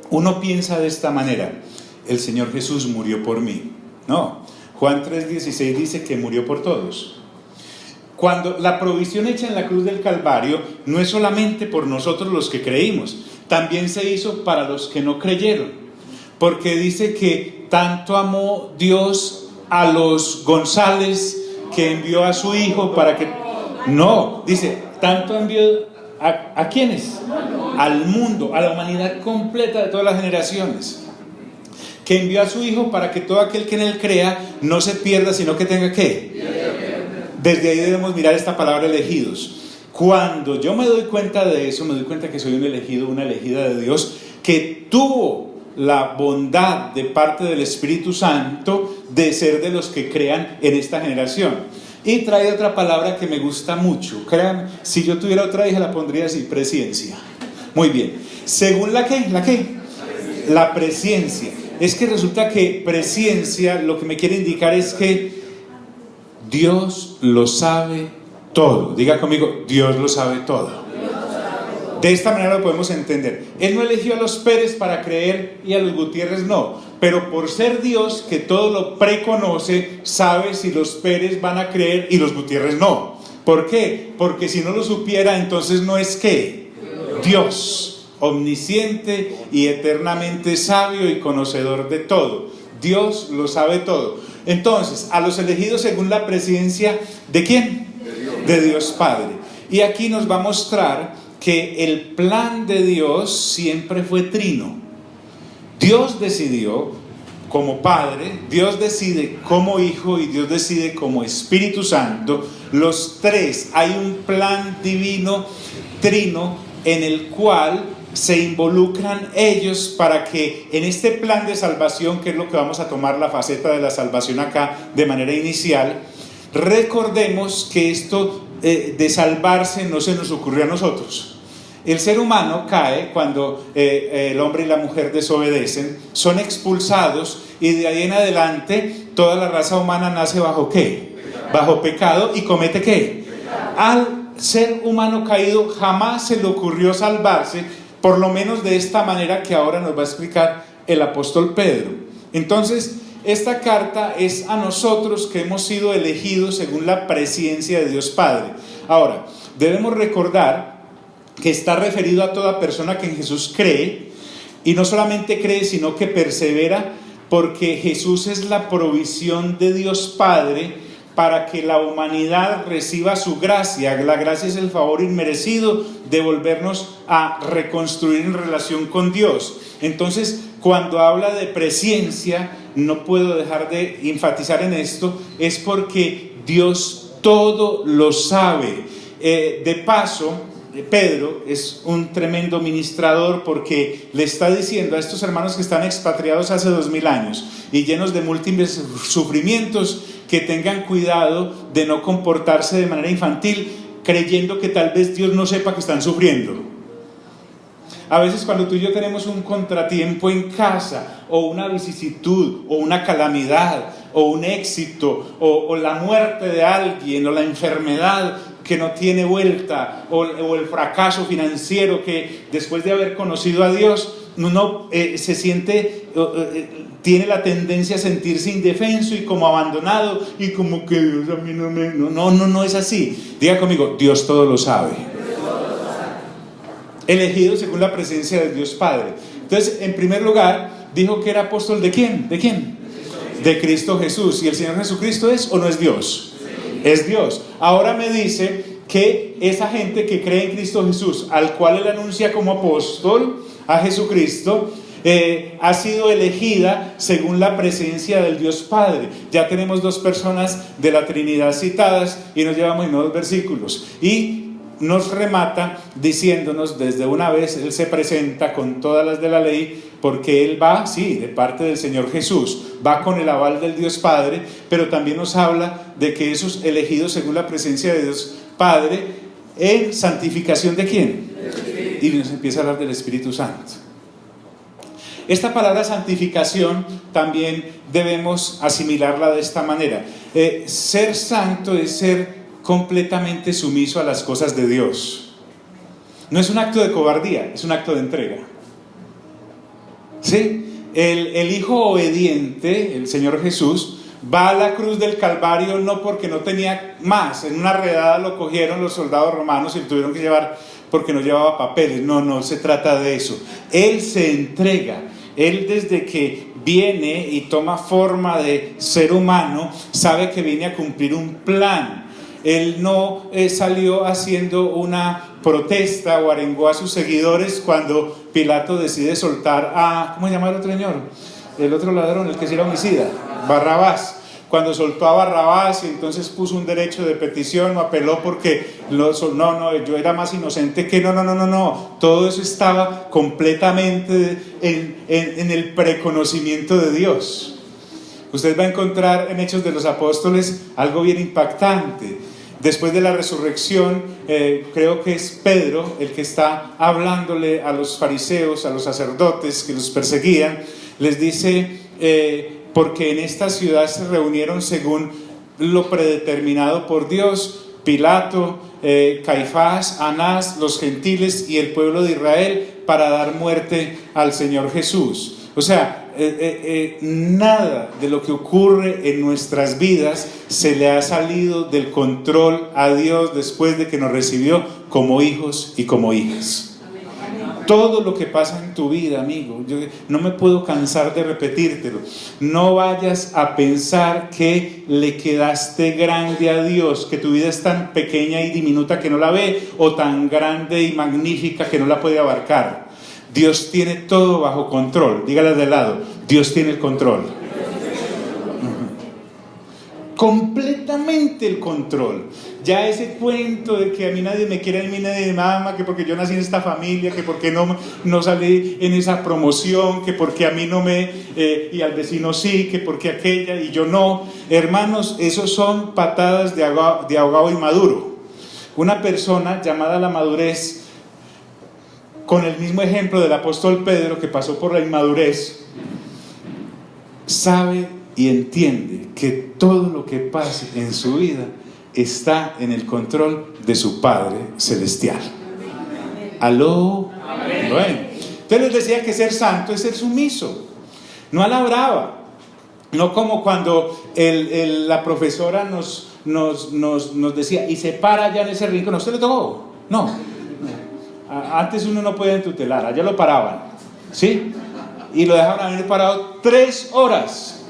Uno piensa de esta manera: el Señor Jesús murió por mí. No, Juan 3:16 dice que murió por todos. Cuando la provisión hecha en la cruz del Calvario no es solamente por nosotros los que creímos, también se hizo para los que no creyeron, porque dice que tanto amó Dios a los González que envió a su hijo para que... No, dice, tanto envió... ¿A quiénes? Al mundo, a la humanidad completa de todas las generaciones, que envió a su hijo para que todo aquel que en él crea no se pierda, sino que tenga ¿qué? Desde ahí debemos mirar esta palabra elegidos. Cuando yo me doy cuenta de eso, me doy cuenta que soy un elegido, una elegida de Dios, que tuvo la bondad de parte del Espíritu Santo de ser de los que crean en esta generación. Y trae otra palabra que me gusta mucho. Créanme, si yo tuviera otra hija la pondría así: presciencia. Muy bien. ¿Según la qué? ¿La qué? La presciencia. Es que resulta que presciencia lo que me quiere indicar es que Dios lo sabe todo. Diga conmigo, Dios lo sabe todo. De esta manera lo podemos entender. Él no eligió a los Pérez para creer y a los Gutiérrez no, pero por ser Dios que todo lo preconoce, sabe si los Pérez van a creer y los Gutiérrez no. ¿Por qué? Porque si no lo supiera, entonces no es ¿qué? Dios, omnisciente y eternamente sabio y conocedor de todo. Dios lo sabe todo. Entonces, a los elegidos según la presciencia ¿de quién? De Dios Padre. Y aquí nos va a mostrar que el plan de Dios siempre fue trino. Dios decidió como Padre, Dios decide como Hijo y Dios decide como Espíritu Santo. Los tres, hay un plan divino trino en el cual se involucran ellos para que en este plan de salvación, que es lo que vamos a tomar la faceta de la salvación acá de manera inicial, recordemos que esto de salvarse no se nos ocurrió a nosotros. El ser humano cae cuando el hombre y la mujer desobedecen, son expulsados y de ahí en adelante toda la raza humana nace bajo ¿qué? Bajo pecado y comete ¿qué? Al ser humano caído jamás se le ocurrió salvarse, por lo menos de esta manera que ahora nos va a explicar el apóstol Pedro. Entonces, esta carta es a nosotros que hemos sido elegidos según la presciencia de Dios Padre. Ahora, debemos recordar que está referido a toda persona que en Jesús cree, y no solamente cree, sino que persevera, porque Jesús es la provisión de Dios Padre para que la humanidad reciba su gracia. La gracia es el favor inmerecido de volvernos a reconstruir en relación con Dios. Entonces, cuando habla de presciencia, no puedo dejar de enfatizar en esto, es porque Dios todo lo sabe. De paso, Pedro es un tremendo ministrador porque le está diciendo a estos hermanos que están expatriados hace 2000 años y llenos de múltiples sufrimientos, que tengan cuidado de no comportarse de manera infantil creyendo que tal vez Dios no sepa que están sufriendo. A veces cuando tú y yo tenemos un contratiempo en casa, o una vicisitud, o una calamidad, o un éxito, o la muerte de alguien, o la enfermedad que no tiene vuelta, o el fracaso financiero, que después de haber conocido a Dios, uno se siente, tiene la tendencia a sentirse indefenso y como abandonado, y como que Dios a mí no es así. Diga conmigo, Dios todo lo sabe. Elegido según la presencia de Dios Padre. Entonces, en primer lugar, dijo que era apóstol ¿de quién? ¿De quién? De Cristo Jesús. ¿Y el Señor Jesucristo es o no es Dios? Es Dios. Ahora me dice que esa gente que cree en Cristo Jesús, al cual él anuncia como apóstol a Jesucristo, ha sido elegida según la presencia del Dios Padre. Ya tenemos dos personas de la Trinidad citadas y nos llevamos en 2 versículos. Y nos remata diciéndonos desde una vez, Él se presenta con todas las de la ley, porque Él va, sí, de parte del Señor Jesús, va con el aval del Dios Padre, pero también nos habla de que esos elegidos según la presencia de Dios Padre, en santificación ¿de quién? Y nos empieza a hablar del Espíritu Santo. Esta palabra santificación también debemos asimilarla de esta manera. Ser santo es ser completamente sumiso a las cosas de Dios. No es un acto de cobardía, es un acto de entrega. ¿Sí? El Hijo obediente, el Señor Jesús, va a la cruz del Calvario no porque no tenía más. En una redada lo cogieron los soldados romanos y lo tuvieron que llevar porque no llevaba papeles. No se trata de eso. Él se entrega. Él, desde que viene y toma forma de ser humano, sabe que viene a cumplir un plan. Él no salió haciendo una protesta o arengó a sus seguidores cuando Pilato decide soltar a, ¿cómo se llama el otro señor? El otro ladrón, el que sí era homicida, Barrabás. Cuando soltó a Barrabás y entonces puso un derecho de petición o apeló porque yo era más inocente que no. Todo eso estaba completamente en el preconocimiento de Dios. Usted va a encontrar en Hechos de los Apóstoles algo bien impactante. Después de la resurrección, creo que es Pedro el que está hablándole a los fariseos, a los sacerdotes que los perseguían. Les dice, porque en esta ciudad se reunieron según lo predeterminado por Dios, Pilato, Caifás, Anás, los gentiles y el pueblo de Israel, para dar muerte al Señor Jesús. O sea, nada de lo que ocurre en nuestras vidas se le ha salido del control a Dios después de que nos recibió como hijos y como hijas. Todo lo que pasa en tu vida, amigo, yo no me puedo cansar de repetírtelo. No vayas a pensar que le quedaste grande a Dios, que tu vida es tan pequeña y diminuta que no la ve, o tan grande y magnífica que no la puede abarcar. Dios tiene todo bajo control. Dígale de lado, Dios tiene el control. Completamente el control. Ya ese cuento de que a mí nadie me quiere, a mí nadie me ama, que porque yo nací en esta familia, que porque no salí en esa promoción, que porque a mí no me y al vecino sí, que porque aquella y yo no. Hermanos, esos son patadas de ahogado inmaduro. Una persona llamada a la madurez, con el mismo ejemplo del apóstol Pedro, que pasó por la inmadurez, sabe y entiende que todo lo que pase en su vida está en el control de su Padre Celestial. ¿Aló? Amén. Bueno, entonces les decía que ser santo es ser sumiso, no a la brava, no como cuando la profesora nos decía, y se para allá en ese rincón, ¿a usted le tocó? No. Antes uno no podía tutelar, allá lo paraban, ¿sí? Y lo dejaban haber parado 3 horas.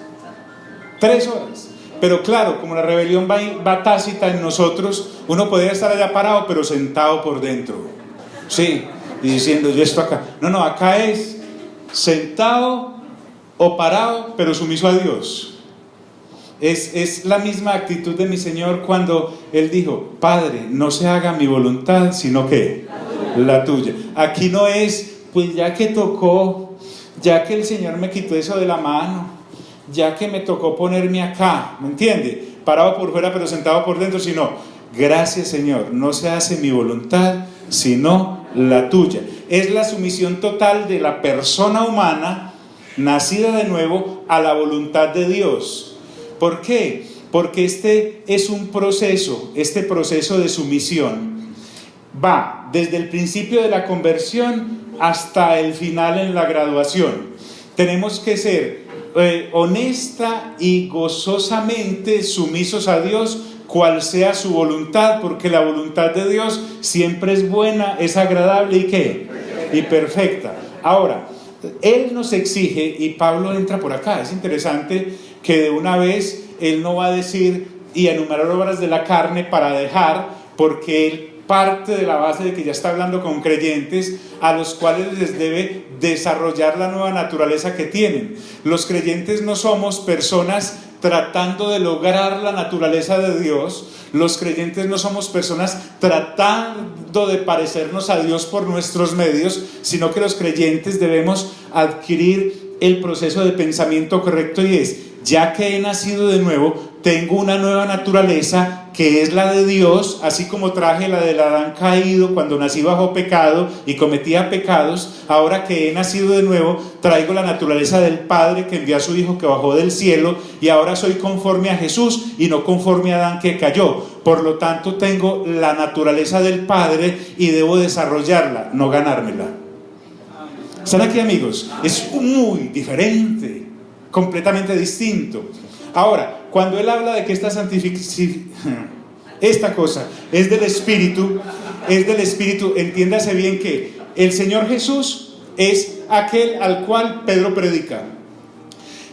3 horas. Pero claro, como la rebelión va tácita en nosotros, uno podría estar allá parado, pero sentado por dentro. Sí, y diciendo, yo esto acá. No, acá es sentado o parado, pero sumiso a Dios. Es la misma actitud de mi Señor cuando Él dijo, Padre, no se haga mi voluntad, sino que la tuya. Aquí no es, pues ya que tocó, ya que el Señor me quitó eso de la mano, ya que me tocó ponerme acá, ¿me entiende? Parado por fuera pero sentado por dentro, sino, gracias Señor, no se hace mi voluntad, sino la tuya. Es la sumisión total de la persona humana, nacida de nuevo, a la voluntad de Dios. ¿Por qué? Porque este es un proceso, este proceso de sumisión va desde el principio de la conversión hasta el final en la graduación. Tenemos que ser honesta y gozosamente sumisos a Dios, cual sea su voluntad, porque la voluntad de Dios siempre es buena, es agradable y ¿qué? Y perfecta. Ahora, Él nos exige, y Pablo entra por acá, es interesante que de una vez Él no va a decir y enumerar obras de la carne para dejar, porque Él parte de la base de que ya está hablando con creyentes a los cuales les debe desarrollar la nueva naturaleza que tienen. Los creyentes no somos personas tratando de lograr la naturaleza de Dios. Los creyentes no somos personas tratando de parecernos a Dios por nuestros medios, sino que los creyentes debemos adquirir el proceso de pensamiento correcto, y es, ya que he nacido de nuevo, tengo una nueva naturaleza que es la de Dios, así como traje la del Adán caído cuando nací bajo pecado y cometía pecados. Ahora que he nacido de nuevo, traigo la naturaleza del Padre que envió a su Hijo, que bajó del cielo, y ahora soy conforme a Jesús y no conforme a Adán, que cayó. Por lo tanto, tengo la naturaleza del Padre y debo desarrollarla, no ganármela. ¿Están aquí, amigos? Es muy diferente, completamente distinto. Ahora, cuando Él habla de que esta cosa es del Espíritu, entiéndase bien que el Señor Jesús es aquel al cual Pedro predica.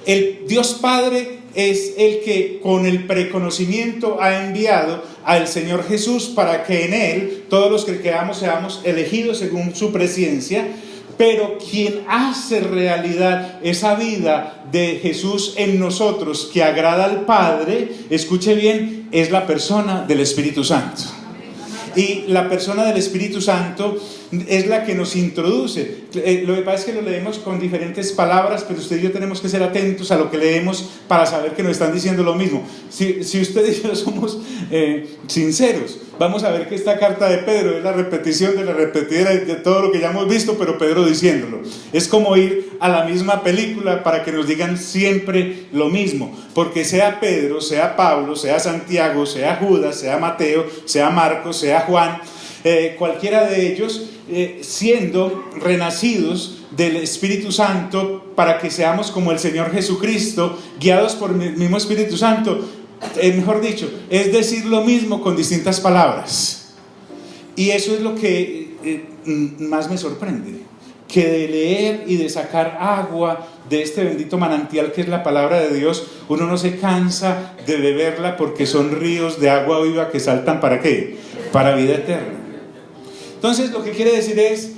El Dios Padre es el que con el preconocimiento ha enviado al Señor Jesús para que en Él todos los que creamos seamos elegidos según su presciencia. Pero quien hace realidad esa vida de Jesús en nosotros que agrada al Padre, escuche bien, es la persona del Espíritu Santo. Y la persona del Espíritu Santo es la que nos introduce. Lo que pasa es que lo leemos con diferentes palabras, pero usted y yo tenemos que ser atentos a lo que leemos para saber que nos están diciendo lo mismo. Si usted y yo somos sinceros, vamos a ver que esta carta de Pedro es la repetición de la repetidera de todo lo que ya hemos visto, pero Pedro diciéndolo. Es como ir a la misma película para que nos digan siempre lo mismo, porque sea Pedro, sea Pablo, sea Santiago, sea Judas, sea Mateo, sea Marcos, sea Juan, cualquiera de ellos, siendo renacidos del Espíritu Santo para que seamos como el Señor Jesucristo, guiados por el mismo Espíritu Santo, mejor dicho, es decir lo mismo con distintas palabras. Y eso es lo que más me sorprende, que de leer y de sacar agua de este bendito manantial que es la palabra de Dios, uno no se cansa de beberla, porque son ríos de agua viva que saltan ¿para qué? Para vida eterna. Entonces lo que quiere decir es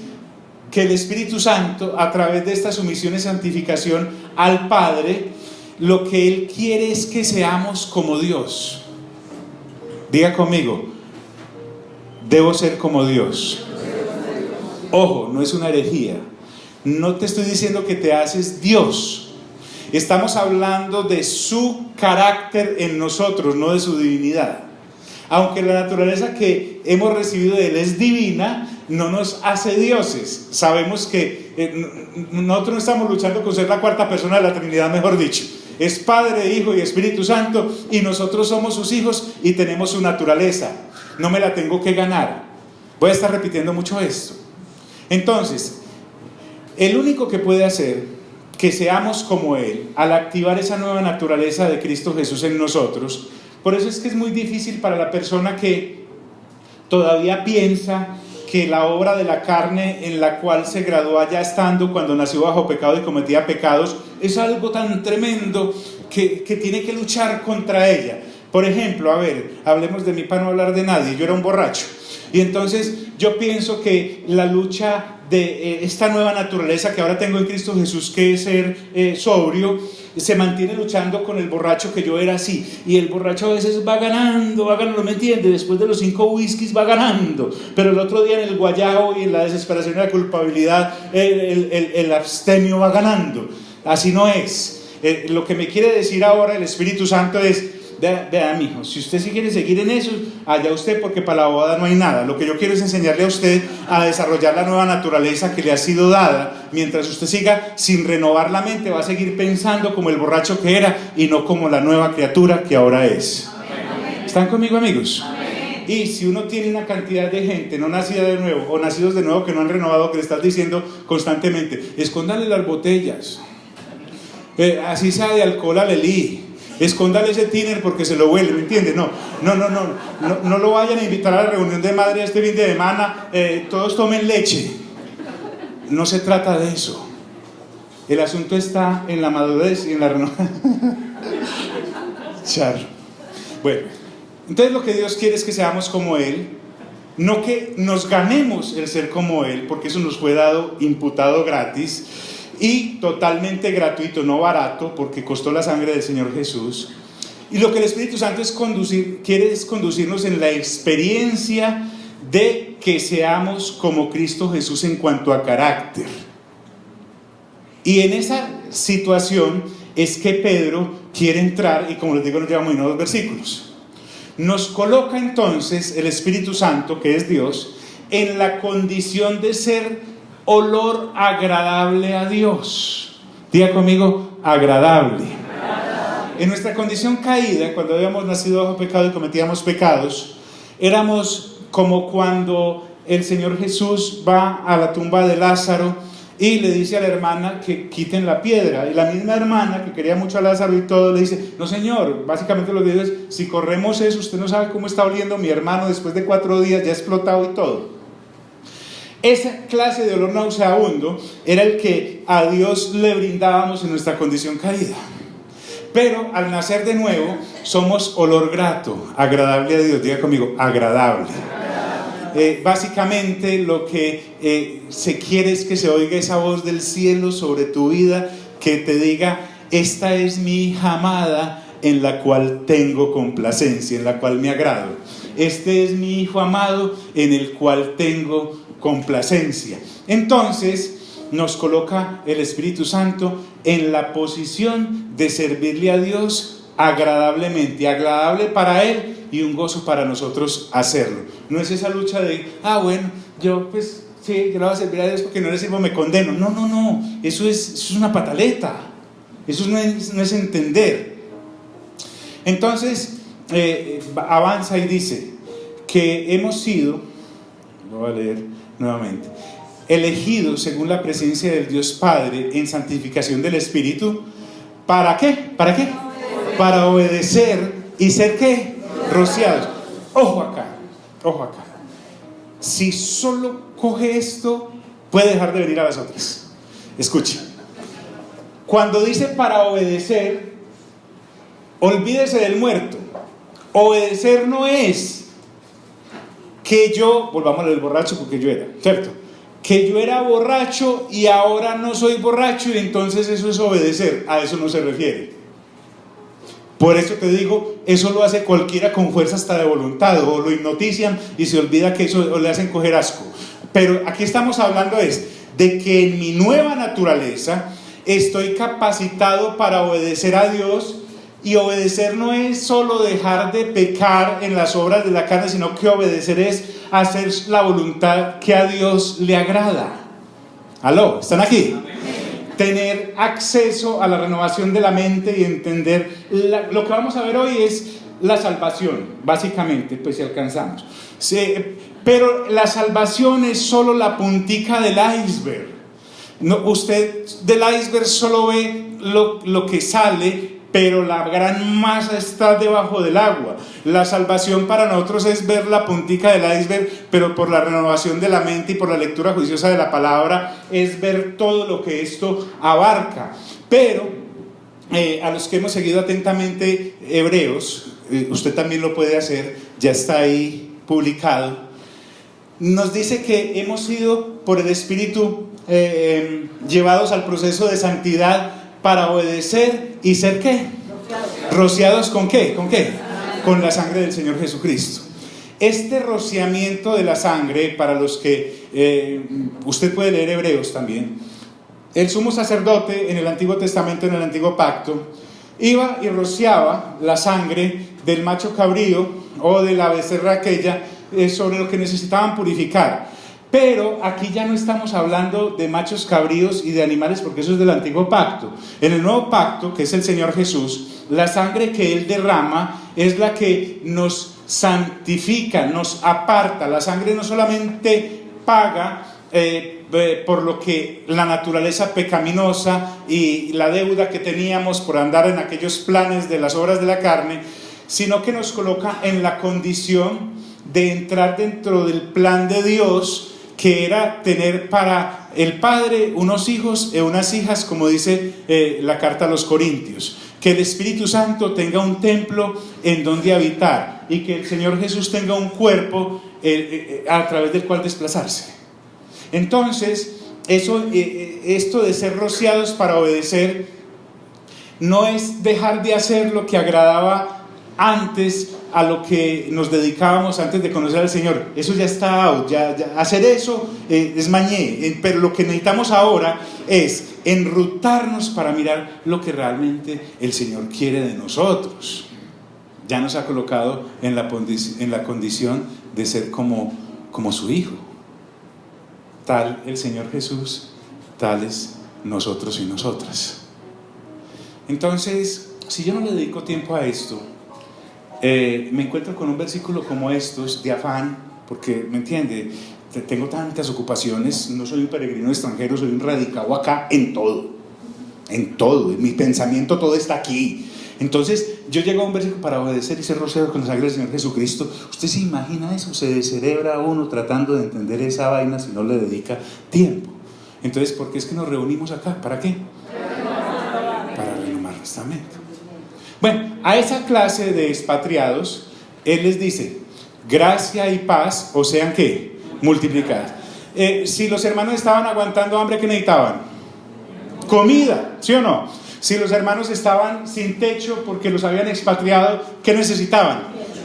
que el Espíritu Santo, a través de esta sumisión y santificación al Padre, lo que Él quiere es que seamos como Dios. Diga conmigo: debo ser como Dios. Ojo, no es una herejía. No te estoy diciendo que te haces Dios. Estamos hablando de su carácter en nosotros, no de su divinidad. Aunque la naturaleza que hemos recibido de Él es divina, no nos hace dioses. Sabemos que nosotros no estamos luchando con ser la cuarta persona de la Trinidad, mejor dicho. Es Padre, Hijo y Espíritu Santo, y nosotros somos sus hijos y tenemos su naturaleza. No me la tengo que ganar. Voy a estar repitiendo mucho esto. Entonces, el único que puede hacer que seamos como Él, al activar esa nueva naturaleza de Cristo Jesús en nosotros, por eso es que es muy difícil para la persona que todavía piensa que la obra de la carne en la cual se graduó allá estando cuando nació bajo pecado y cometía pecados es algo tan tremendo que tiene que luchar contra ella. Por ejemplo, a ver, hablemos de mí para no hablar de nadie. Yo era un borracho y entonces yo pienso que la lucha de esta nueva naturaleza que ahora tengo en Cristo Jesús, que es ser sobrio, se mantiene luchando con el borracho que yo era así. Y el borracho a veces va ganando, ¿me entiende? Después de los 5 whiskies va ganando, pero el otro día en el guayao y en la desesperación y la culpabilidad el abstemio va ganando. Así no es. Lo que me quiere decir ahora el Espíritu Santo es: vea, mijo, si usted sí quiere seguir en eso, allá usted, porque para la boda no hay nada. Lo que yo quiero es enseñarle a usted a desarrollar la nueva naturaleza que le ha sido dada. Mientras usted siga sin renovar la mente, va a seguir pensando como el borracho que era y no como la nueva criatura que ahora es. Amén. ¿Están conmigo, amigos? Amén. Y si uno tiene una cantidad de gente no nacida de nuevo o nacidos de nuevo que no han renovado, que le estás diciendo constantemente: escóndale las botellas, así sea de alcohol a Lelí, escóndale ese tiner porque se lo huele, ¿me entiende? No lo vayan a invitar a la reunión de madre este fin de semana, todos tomen leche. No se trata de eso. El asunto está en la madurez y en la renovación. Char. Bueno, entonces lo que Dios quiere es que seamos como Él, no que nos ganemos el ser como Él, porque eso nos fue dado, imputado gratis y totalmente gratuito, no barato, porque costó la sangre del Señor Jesús. Y lo que el Espíritu Santo quiere es conducirnos en la experiencia de que seamos como Cristo Jesús en cuanto a carácter. Y en esa situación es que Pedro quiere entrar, y como les digo, nos llevamos en 2 versículos. Nos coloca entonces el Espíritu Santo, que es Dios, en la condición de ser olor agradable a Dios. Diga conmigo: agradable. En nuestra condición caída, cuando habíamos nacido bajo pecado y cometíamos pecados, éramos como cuando el Señor Jesús va a la tumba de Lázaro y le dice a la hermana que quiten la piedra, y la misma hermana que quería mucho a Lázaro y todo le dice: no señor, básicamente lo que dice es: si corremos eso, usted no sabe cómo está oliendo mi hermano después de 4 días, ya explotado y todo. Esa clase de olor nauseabundo era el que a Dios le brindábamos en nuestra condición caída. Pero al nacer de nuevo somos olor grato, agradable a Dios. Diga conmigo: agradable. Básicamente lo que se quiere es que se oiga esa voz del cielo sobre tu vida, que te diga: esta es mi hija amada en la cual tengo complacencia, en la cual me agrado. Este es mi hijo amado en el cual tengo complacencia. Entonces nos coloca el Espíritu Santo en la posición de servirle a Dios agradablemente, agradable para Él y un gozo para nosotros hacerlo. No es esa lucha de: bueno, yo pues sí, yo le voy a servir a Dios porque no le sirvo, me condeno. No, eso es una pataleta. Eso no es entender. Entonces avanza y dice que hemos sido, lo voy a leer nuevamente, elegidos según la presencia del Dios Padre en santificación del Espíritu. ¿Para qué? ¿Para qué? Para obedecer y ser ¿qué? Rociados. Ojo acá. Si solo coge esto puede dejar de venir a las otras. Escuche, cuando dice para obedecer, olvídese del muerto. Obedecer no es que yo, volvamos al borracho porque yo era, ¿cierto? Que yo era borracho y ahora no soy borracho y entonces eso es obedecer. A eso no se refiere. Por eso te digo, eso lo hace cualquiera con fuerza hasta de voluntad, o lo hipnotizan y se olvida que eso, o le hacen coger asco. Pero aquí estamos hablando de que en mi nueva naturaleza estoy capacitado para obedecer a Dios, y obedecer no es solo dejar de pecar en las obras de la carne, sino que obedecer es hacer la voluntad que a Dios le agrada. ¿Aló? ¿Están aquí? Tener acceso a la renovación de la mente y entender lo que vamos a ver hoy es la salvación, básicamente, pues si alcanzamos. Sí, pero la salvación es solo la puntica del iceberg. No, usted del iceberg solo ve lo que sale, pero la gran masa está debajo del agua. La salvación para nosotros es ver la puntica del iceberg, pero por la renovación de la mente y por la lectura juiciosa de la palabra es ver todo lo que esto abarca. Pero a los que hemos seguido atentamente Hebreos, usted también lo puede hacer, ya está ahí publicado, nos dice que hemos sido por el Espíritu llevados al proceso de santidad para obedecer y ser ¿qué? Rociados ¿con qué? ¿Con qué? Con la sangre del Señor Jesucristo. Este rociamiento de la sangre, para los que usted puede leer Hebreos también, el sumo sacerdote en el Antiguo Testamento, en el Antiguo Pacto, iba y rociaba la sangre del macho cabrío o de la becerra aquella sobre lo que necesitaban purificar. Pero aquí ya no estamos hablando de machos cabríos y de animales, porque eso es del Antiguo Pacto. En el Nuevo Pacto, que es el Señor Jesús, la sangre que Él derrama es la que nos santifica, nos aparta. La sangre no solamente paga por lo que la naturaleza pecaminosa y la deuda que teníamos por andar en aquellos planes de las obras de la carne, sino que nos coloca en la condición de entrar dentro del plan de Dios, que era tener para el Padre unos hijos y unas hijas, como dice la carta a los Corintios, que el Espíritu Santo tenga un templo en donde habitar y que el Señor Jesús tenga un cuerpo a través del cual desplazarse. Entonces, esto de ser rociados para obedecer no es dejar de hacer lo que agradaba antes, a lo que nos dedicábamos antes de conocer al Señor. Eso ya está out, ya hacer eso es mañé, pero lo que necesitamos ahora es enrutarnos para mirar lo que realmente el Señor quiere de nosotros. Ya nos ha colocado en la condición de ser como su Hijo. Tal el Señor Jesús, tales nosotros y nosotras. Entonces, si yo no le dedico tiempo a esto, me encuentro con un versículo como estos de afán, porque, ¿me entiende? Tengo tantas ocupaciones, no soy un peregrino extranjero, soy un radicado acá en todo, en mi pensamiento todo está aquí. Entonces yo llego a un versículo para obedecer y ser rociado con la sangre del Señor Jesucristo. ¿Usted se imagina eso? Se descerebra uno tratando de entender esa vaina si no le dedica tiempo. Entonces, ¿por qué es que nos reunimos acá? ¿Para qué? Para renovar nuestra mente. Bueno, a esa clase de expatriados, Él les dice, gracia y paz, o sean ¿qué? Multiplicadas. Si los hermanos estaban aguantando hambre, ¿qué necesitaban? Comida, ¿sí o no? Si los hermanos estaban sin techo porque los habían expatriado, ¿qué necesitaban?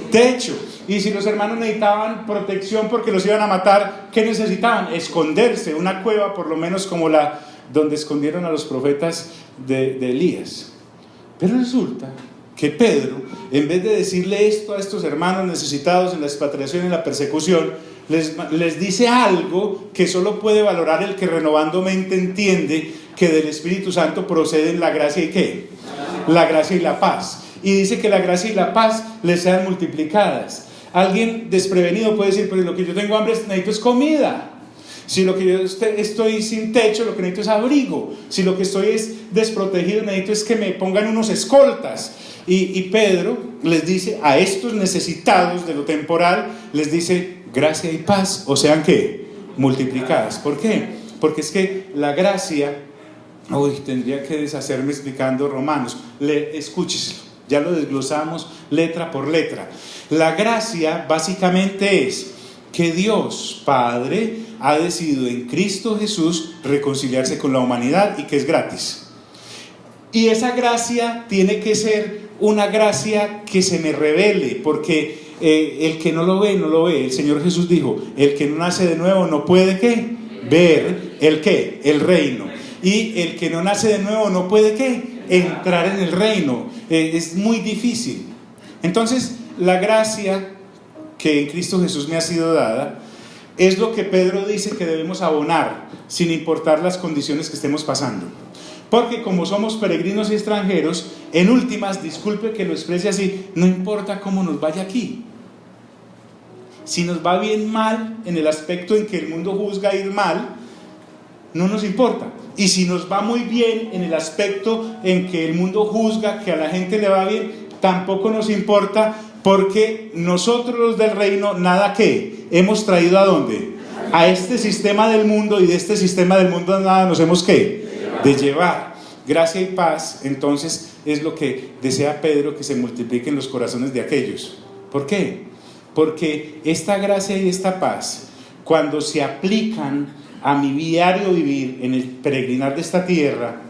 Techo. Y si los hermanos necesitaban protección porque los iban a matar, ¿qué necesitaban? Esconderse, una cueva por lo menos como la donde escondieron a los profetas de Elías. Pero resulta que Pedro, en vez de decirle esto a estos hermanos necesitados en la expatriación y en la persecución, les dice algo que solo puede valorar el que renovando mente entiende que del Espíritu Santo proceden la gracia y ¿qué? La gracia y la paz. Y dice que la gracia y la paz les sean multiplicadas. Alguien desprevenido puede decir, pero lo que yo tengo hambre necesito es comida. Si lo que yo estoy sin techo, lo que necesito es abrigo. Si lo que estoy es desprotegido, necesito es que me pongan unos escoltas. Y Pedro les dice a estos necesitados de lo temporal, les dice gracia y paz, o sean ¿qué? Multiplicadas. ¿Por qué? porque es que la gracia, tendría que deshacerme explicando Romanos, escúcheselo, ya lo desglosamos letra por letra. La gracia básicamente es que Dios Padre ha decidido en Cristo Jesús reconciliarse con la humanidad y que es gratis. Y esa gracia tiene que ser una gracia que se me revele, porque el que no lo ve, no lo ve. El Señor Jesús dijo, el que no nace de nuevo no puede ¿qué? Ver el ¿qué? El reino. Y el que no nace de nuevo no puede ¿qué? Entrar en el reino. Es muy difícil. Entonces, la gracia que en Cristo Jesús me ha sido dada es lo que Pedro dice que debemos abonar, sin importar las condiciones que estemos pasando. Porque como somos peregrinos y extranjeros, en últimas, disculpe que lo exprese así, no importa cómo nos vaya aquí. Si nos va bien mal, en el aspecto en que el mundo juzga ir mal, no nos importa. Y si nos va muy bien, en el aspecto en que el mundo juzga que a la gente le va bien, tampoco nos importa, porque nosotros los del reino, nada que hemos traído ¿a dónde? A este sistema del mundo, y de este sistema del mundo nada nos hemos ¿qué? De llevar. Gracia y paz, entonces, es lo que desea Pedro, que se multiplique en los corazones de aquellos. ¿Por qué? Porque esta gracia y esta paz, cuando se aplican a mi diario vivir en el peregrinar de esta tierra,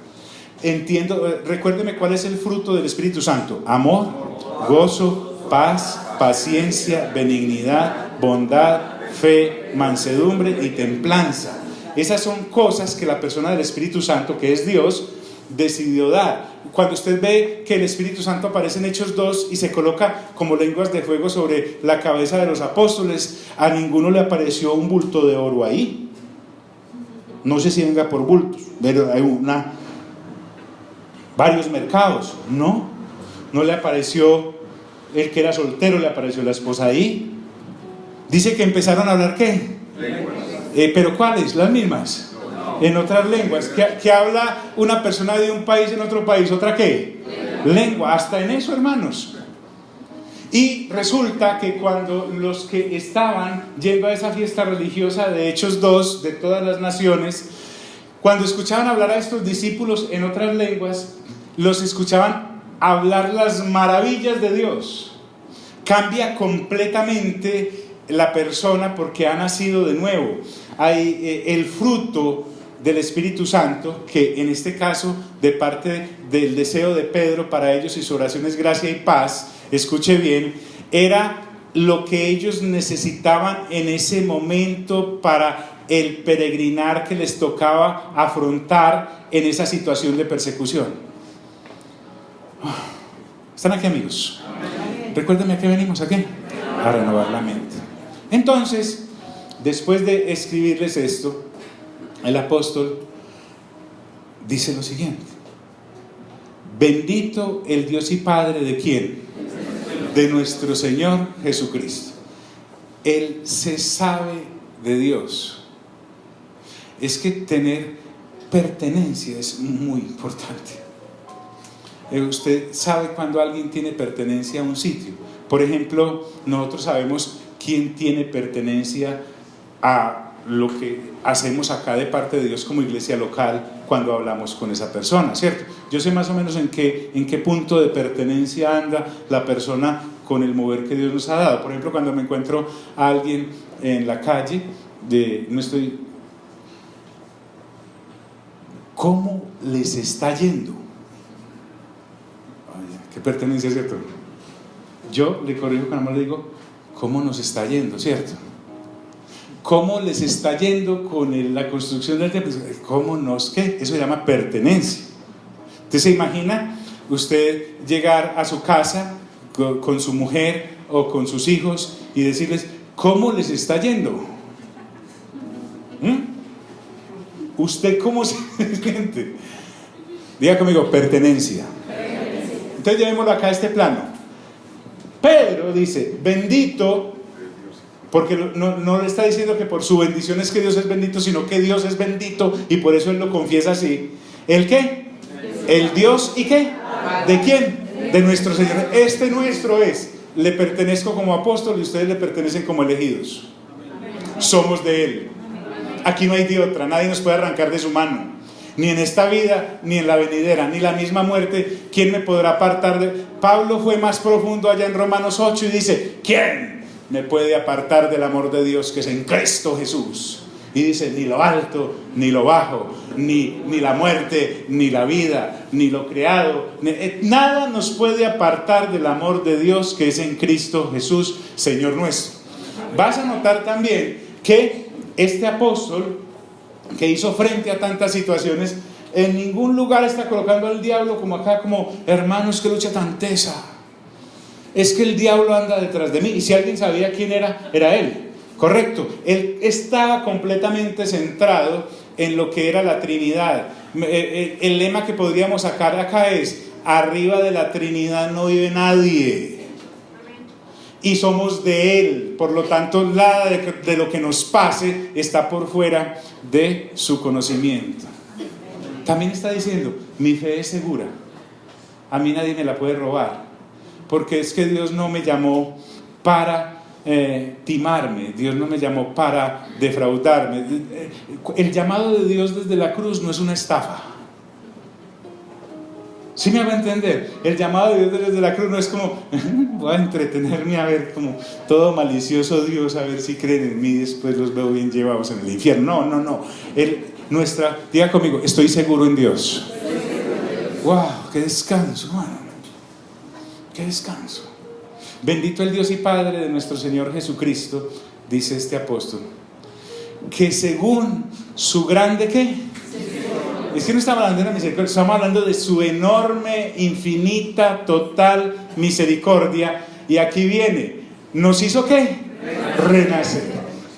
recuérdeme cuál es el fruto del Espíritu Santo: amor, gozo, paz, paciencia, benignidad, bondad, fe, mansedumbre y templanza. Esas son cosas que la persona del Espíritu Santo, que es Dios, decidió dar. Cuando usted ve que el Espíritu Santo aparece en Hechos 2 y se coloca como lenguas de fuego sobre la cabeza de los apóstoles, a ninguno le apareció un bulto de oro ahí. No sé si venga por bultos, pero hay varios mercados. No le apareció el que era soltero, le apareció la esposa ahí. Dice que empezaron a hablar ¿qué? ¿Pero cuáles? Las mismas. En otras lenguas. ¿Qué habla una persona de un país en otro país? ¿Otra qué? Lengua. Hasta en eso, hermanos. Y resulta que cuando los que estaban yendo a esa fiesta religiosa de Hechos 2, de todas las naciones, cuando escuchaban hablar a estos discípulos en otras lenguas, los escuchaban hablar las maravillas de Dios. Cambia completamente la persona porque ha nacido de nuevo. Hay el fruto del Espíritu Santo, que en este caso, de parte del deseo de Pedro para ellos y su oración es gracia y paz. Escuche bien, era lo que ellos necesitaban en ese momento para el peregrinar que les tocaba afrontar en esa situación de persecución. ¿Están aquí, amigos? Recuérdenme a qué venimos, ¿a qué? A renovar la mente. Entonces, después de escribirles esto, el apóstol dice lo siguiente: bendito el Dios y Padre ¿de quién? De nuestro Señor Jesucristo. Él se sabe de Dios. Es que tener pertenencia es muy importante. Usted sabe cuando alguien tiene pertenencia a un sitio. Por ejemplo, nosotros sabemos quién tiene pertenencia a lo que hacemos acá de parte de Dios como iglesia local cuando hablamos con esa persona, ¿cierto? Yo sé más o menos en qué punto de pertenencia anda la persona con el mover que Dios nos ha dado. Por ejemplo, cuando me encuentro a alguien en la calle, ¿cómo les está yendo? Oye, qué pertenencia, ¿cierto? Yo le corrijo cuando le digo, ¿cómo nos está yendo, cierto? ¿Cómo les está yendo con la construcción del templo? ¿Cómo nos qué? Eso se llama pertenencia. Entonces, ¿se imagina usted llegar a su casa con su mujer o con sus hijos y decirles, ¿cómo les está yendo? ¿Usted cómo se siente? Diga conmigo, pertenencia. Entonces, llevémoslo acá a este plano. Pedro dice, bendito. Porque no le está diciendo que por su bendición es que Dios es bendito, sino que Dios es bendito y por eso él lo confiesa así. ¿El qué? El Dios ¿y qué? ¿De quién? De nuestro Señor. Este nuestro es, le pertenezco como apóstol y ustedes le pertenecen como elegidos. Somos de Él. Aquí no hay de otra, nadie nos puede arrancar de su mano. Ni en esta vida, ni en la venidera, ni la misma muerte. ¿Quién me podrá apartar de...? Pablo fue más profundo allá en Romanos 8 y dice: ¿quién me puede apartar del amor de Dios que es en Cristo Jesús? Y dice: ni lo alto, ni lo bajo, ni la muerte, ni la vida, ni lo creado, nada nos puede apartar del amor de Dios que es en Cristo Jesús, Señor nuestro. Vas a notar también que este apóstol, que hizo frente a tantas situaciones, en ningún lugar está colocando al diablo como acá, como hermanos, que lucha tan tesa. Es que el diablo anda detrás de mí. Y si alguien sabía quién era, era él. Correcto. Él estaba completamente centrado en lo que era la Trinidad. El lema que podríamos sacar acá es: arriba de la Trinidad no vive nadie. Y somos de Él, por lo tanto nada de lo que nos pase está por fuera de su conocimiento. También está diciendo: mi fe es segura, a mí nadie me la puede robar, porque es que Dios no me llamó para timarme, Dios no me llamó para defraudarme. El llamado de Dios desde la cruz no es una estafa. ¿Sí me hago entender? El llamado de Dios desde la cruz no es como voy a entretenerme a ver como todo malicioso Dios, a ver si creen en mí, después los veo bien llevados en el infierno. No. Diga conmigo: estoy seguro en Dios. ¡Wow! ¡Qué descanso, hermano! ¡Qué descanso! Bendito el Dios y Padre de nuestro Señor Jesucristo, dice este apóstol, que según su grande ¿qué? Es que no estamos hablando de una misericordia, estamos hablando de su enorme, infinita, total misericordia. Y aquí viene: ¿nos hizo qué? Renacer.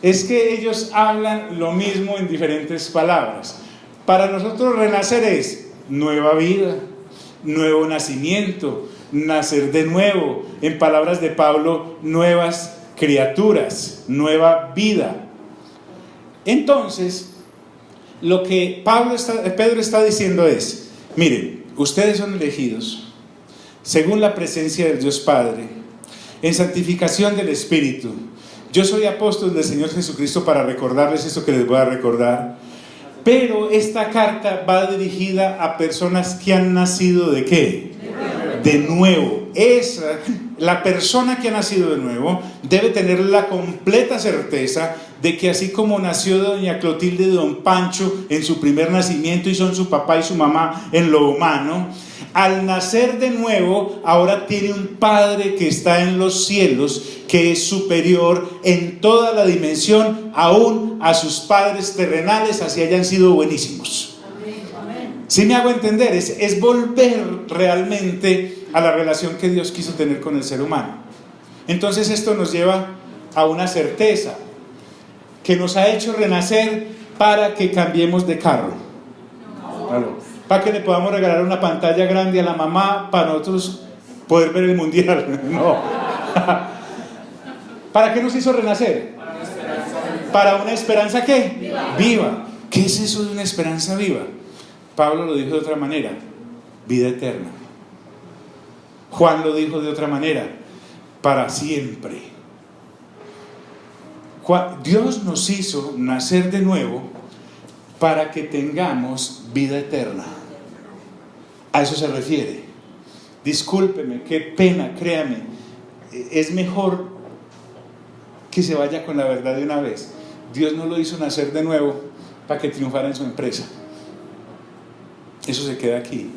Es que ellos hablan lo mismo en diferentes palabras. Para nosotros renacer es nueva vida, nuevo nacimiento, nacer de nuevo. En palabras de Pablo, nuevas criaturas, nueva vida. Entonces, lo que Pedro está diciendo es: miren, ustedes son elegidos según la presencia del Dios Padre, en santificación del Espíritu. Yo soy apóstol del Señor Jesucristo para recordarles esto que les voy a recordar. Pero esta carta va dirigida a personas que han nacido ¿de qué? De nuevo. La persona que ha nacido de nuevo debe tener la completa certeza de que así como nació doña Clotilde de don Pancho en su primer nacimiento y son su papá y su mamá en lo humano, al nacer de nuevo ahora tiene un Padre que está en los cielos, que es superior en toda la dimensión aún a sus padres terrenales, así hayan sido buenísimos. ¿Sí me hago entender? Es volver realmente a la relación que Dios quiso tener con el ser humano. Entonces esto nos lleva a una certeza que nos ha hecho renacer para que cambiemos de carro. Para que le podamos regalar una pantalla grande a la mamá para nosotros poder ver el mundial. No. ¿Para qué nos hizo renacer? Para una esperanza ¿qué? Viva. ¿Qué es eso de una esperanza viva? Pablo lo dijo de otra manera: vida eterna. Juan lo dijo de otra manera: para siempre. Dios nos hizo nacer de nuevo para que tengamos vida eterna. A eso se refiere. Discúlpeme, qué pena, créame, es mejor que se vaya con la verdad de una vez. Dios no lo hizo nacer de nuevo para que triunfara en su empresa. Eso se queda aquí.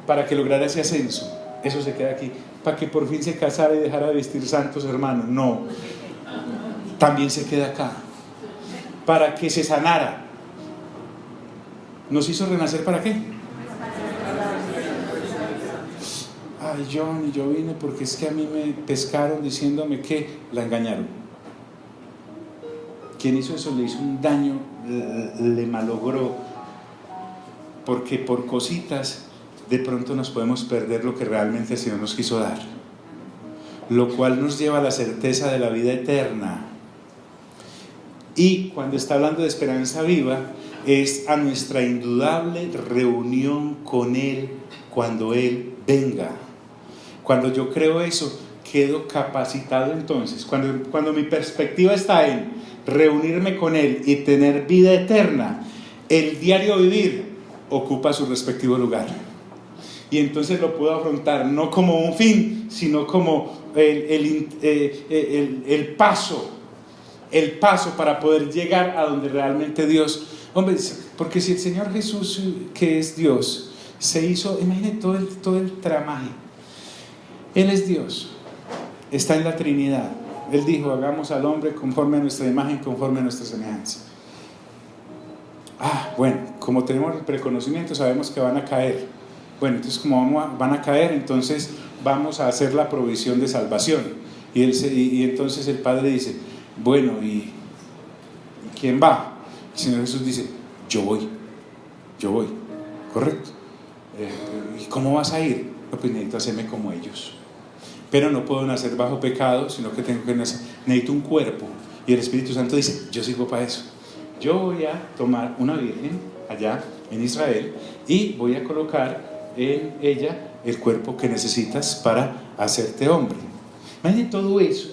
Para que lograra ese ascenso, eso se queda aquí. Para que por fin se casara y dejara de vestir santos, hermanos, no. También se queda acá. Para que se sanara. ¿Nos hizo renacer para qué? Ay, John, yo vine porque es que a mí me pescaron diciéndome que la engañaron. Quien hizo eso le hizo un daño, le malogró, porque por cositas de pronto nos podemos perder lo que realmente el Señor nos quiso dar, lo cual nos lleva a la certeza de la vida eterna. Y cuando está hablando de esperanza viva, es a nuestra indudable reunión con Él cuando Él venga. Cuando yo creo eso, quedo capacitado entonces. Cuando mi perspectiva está en reunirme con Él y tener vida eterna, el diario vivir ocupa su respectivo lugar. Y entonces lo puedo afrontar no como un fin, sino como el paso para poder llegar a donde realmente Dios... Hombre, porque si el Señor Jesús, que es Dios, se hizo, imagínate todo el tramaje. Él es Dios, está en la Trinidad. Él dijo, hagamos al hombre conforme a nuestra imagen, conforme a nuestra semejanza. Bueno, como tenemos el preconocimiento, sabemos que van a caer. Bueno, entonces como van a caer, entonces vamos a hacer la provisión de salvación. Y entonces el Padre dice, bueno, ¿y quién va? El Señor Jesús dice, yo voy, correcto. ¿Y cómo vas a ir? No, pues necesito hacerme como ellos. Pero no puedo nacer bajo pecado, sino que necesito un cuerpo. Y el Espíritu Santo dice, yo sirvo para eso. Yo voy a tomar una virgen allá en Israel y voy a colocar en ella el cuerpo que necesitas para hacerte hombre. Imagínate todo eso.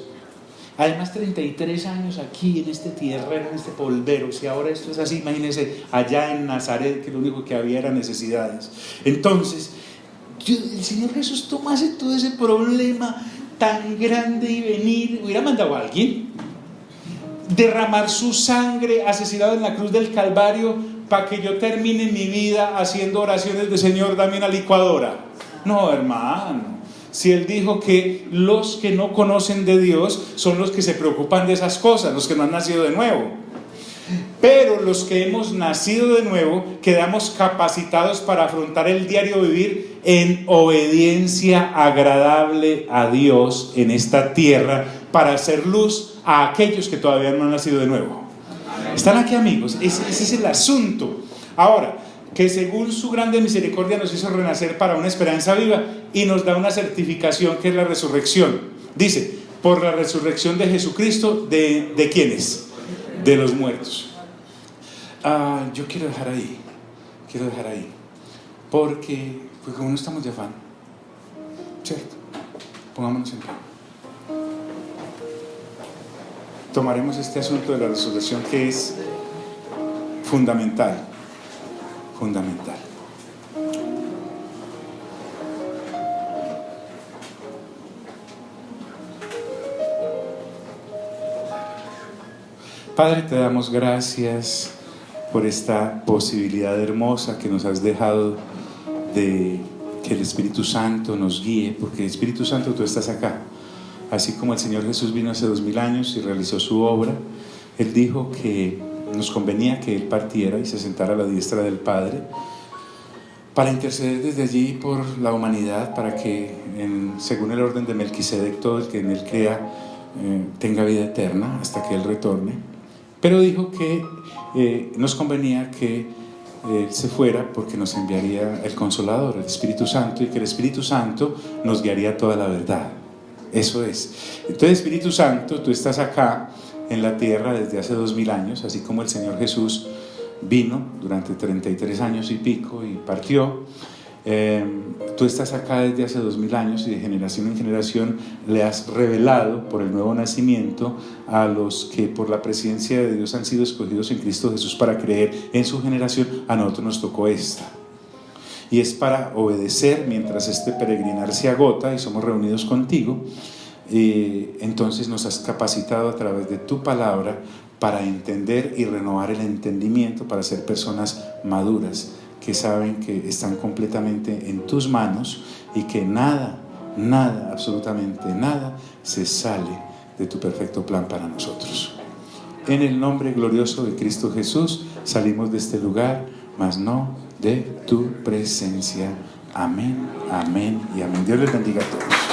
Además 33 años aquí en este tierrero, en este polvero. Si ahora esto es así, imagínense allá en Nazaret, que lo único que había eran necesidades. Entonces el Señor Jesús tomase todo ese problema tan grande y venir, hubiera mandado a alguien derramar su sangre asesinado en la cruz del Calvario para que yo termine mi vida haciendo oraciones de Señor, dame una licuadora. No, hermano. Si Él dijo que los que no conocen de Dios son los que se preocupan de esas cosas, los que no han nacido de nuevo. Pero los que hemos nacido de nuevo quedamos capacitados para afrontar el diario vivir en obediencia agradable a Dios en esta tierra, para hacer luz a aquellos que todavía no han nacido de nuevo. ¿Están aquí, amigos? Ese es el asunto. Ahora, que según su grande misericordia nos hizo renacer para una esperanza viva y nos da una certificación que es la resurrección. Dice, por la resurrección de Jesucristo, ¿de quiénes? De los muertos. Yo quiero dejar ahí, porque como no estamos de afán, ¿cierto? Pongámonos en pie. Tomaremos este asunto de la resurrección, que es fundamental. Padre, te damos gracias por esta posibilidad hermosa que nos has dejado de que el Espíritu Santo nos guíe, porque el Espíritu Santo, tú estás acá. Así como el Señor Jesús vino hace 2000 años y realizó su obra, Él dijo que nos convenía que Él partiera y se sentara a la diestra del Padre para interceder desde allí por la humanidad, para que según el orden de Melquisedec, todo el que en Él crea tenga vida eterna hasta que Él retorne. Pero dijo que nos convenía que Él se fuera porque nos enviaría el Consolador, el Espíritu Santo, y que el Espíritu Santo nos guiaría a toda la verdad. Eso es. Entonces, Espíritu Santo, tú estás acá en la tierra desde hace 2000 años, así como el Señor Jesús vino durante 33 años y pico y partió. Tú estás acá desde hace 2000 años y de generación en generación le has revelado por el nuevo nacimiento a los que por la presencia de Dios han sido escogidos en Cristo Jesús para creer en su generación. A nosotros nos tocó esta, y es para obedecer mientras este peregrinar se agota y somos reunidos contigo. Entonces nos has capacitado a través de tu palabra para entender y renovar el entendimiento, para ser personas maduras que saben que están completamente en tus manos y que nada, absolutamente nada se sale de tu perfecto plan para nosotros. En el nombre glorioso de Cristo Jesús salimos de este lugar, mas no de tu presencia. Amén, amén y amén. Dios les bendiga a todos.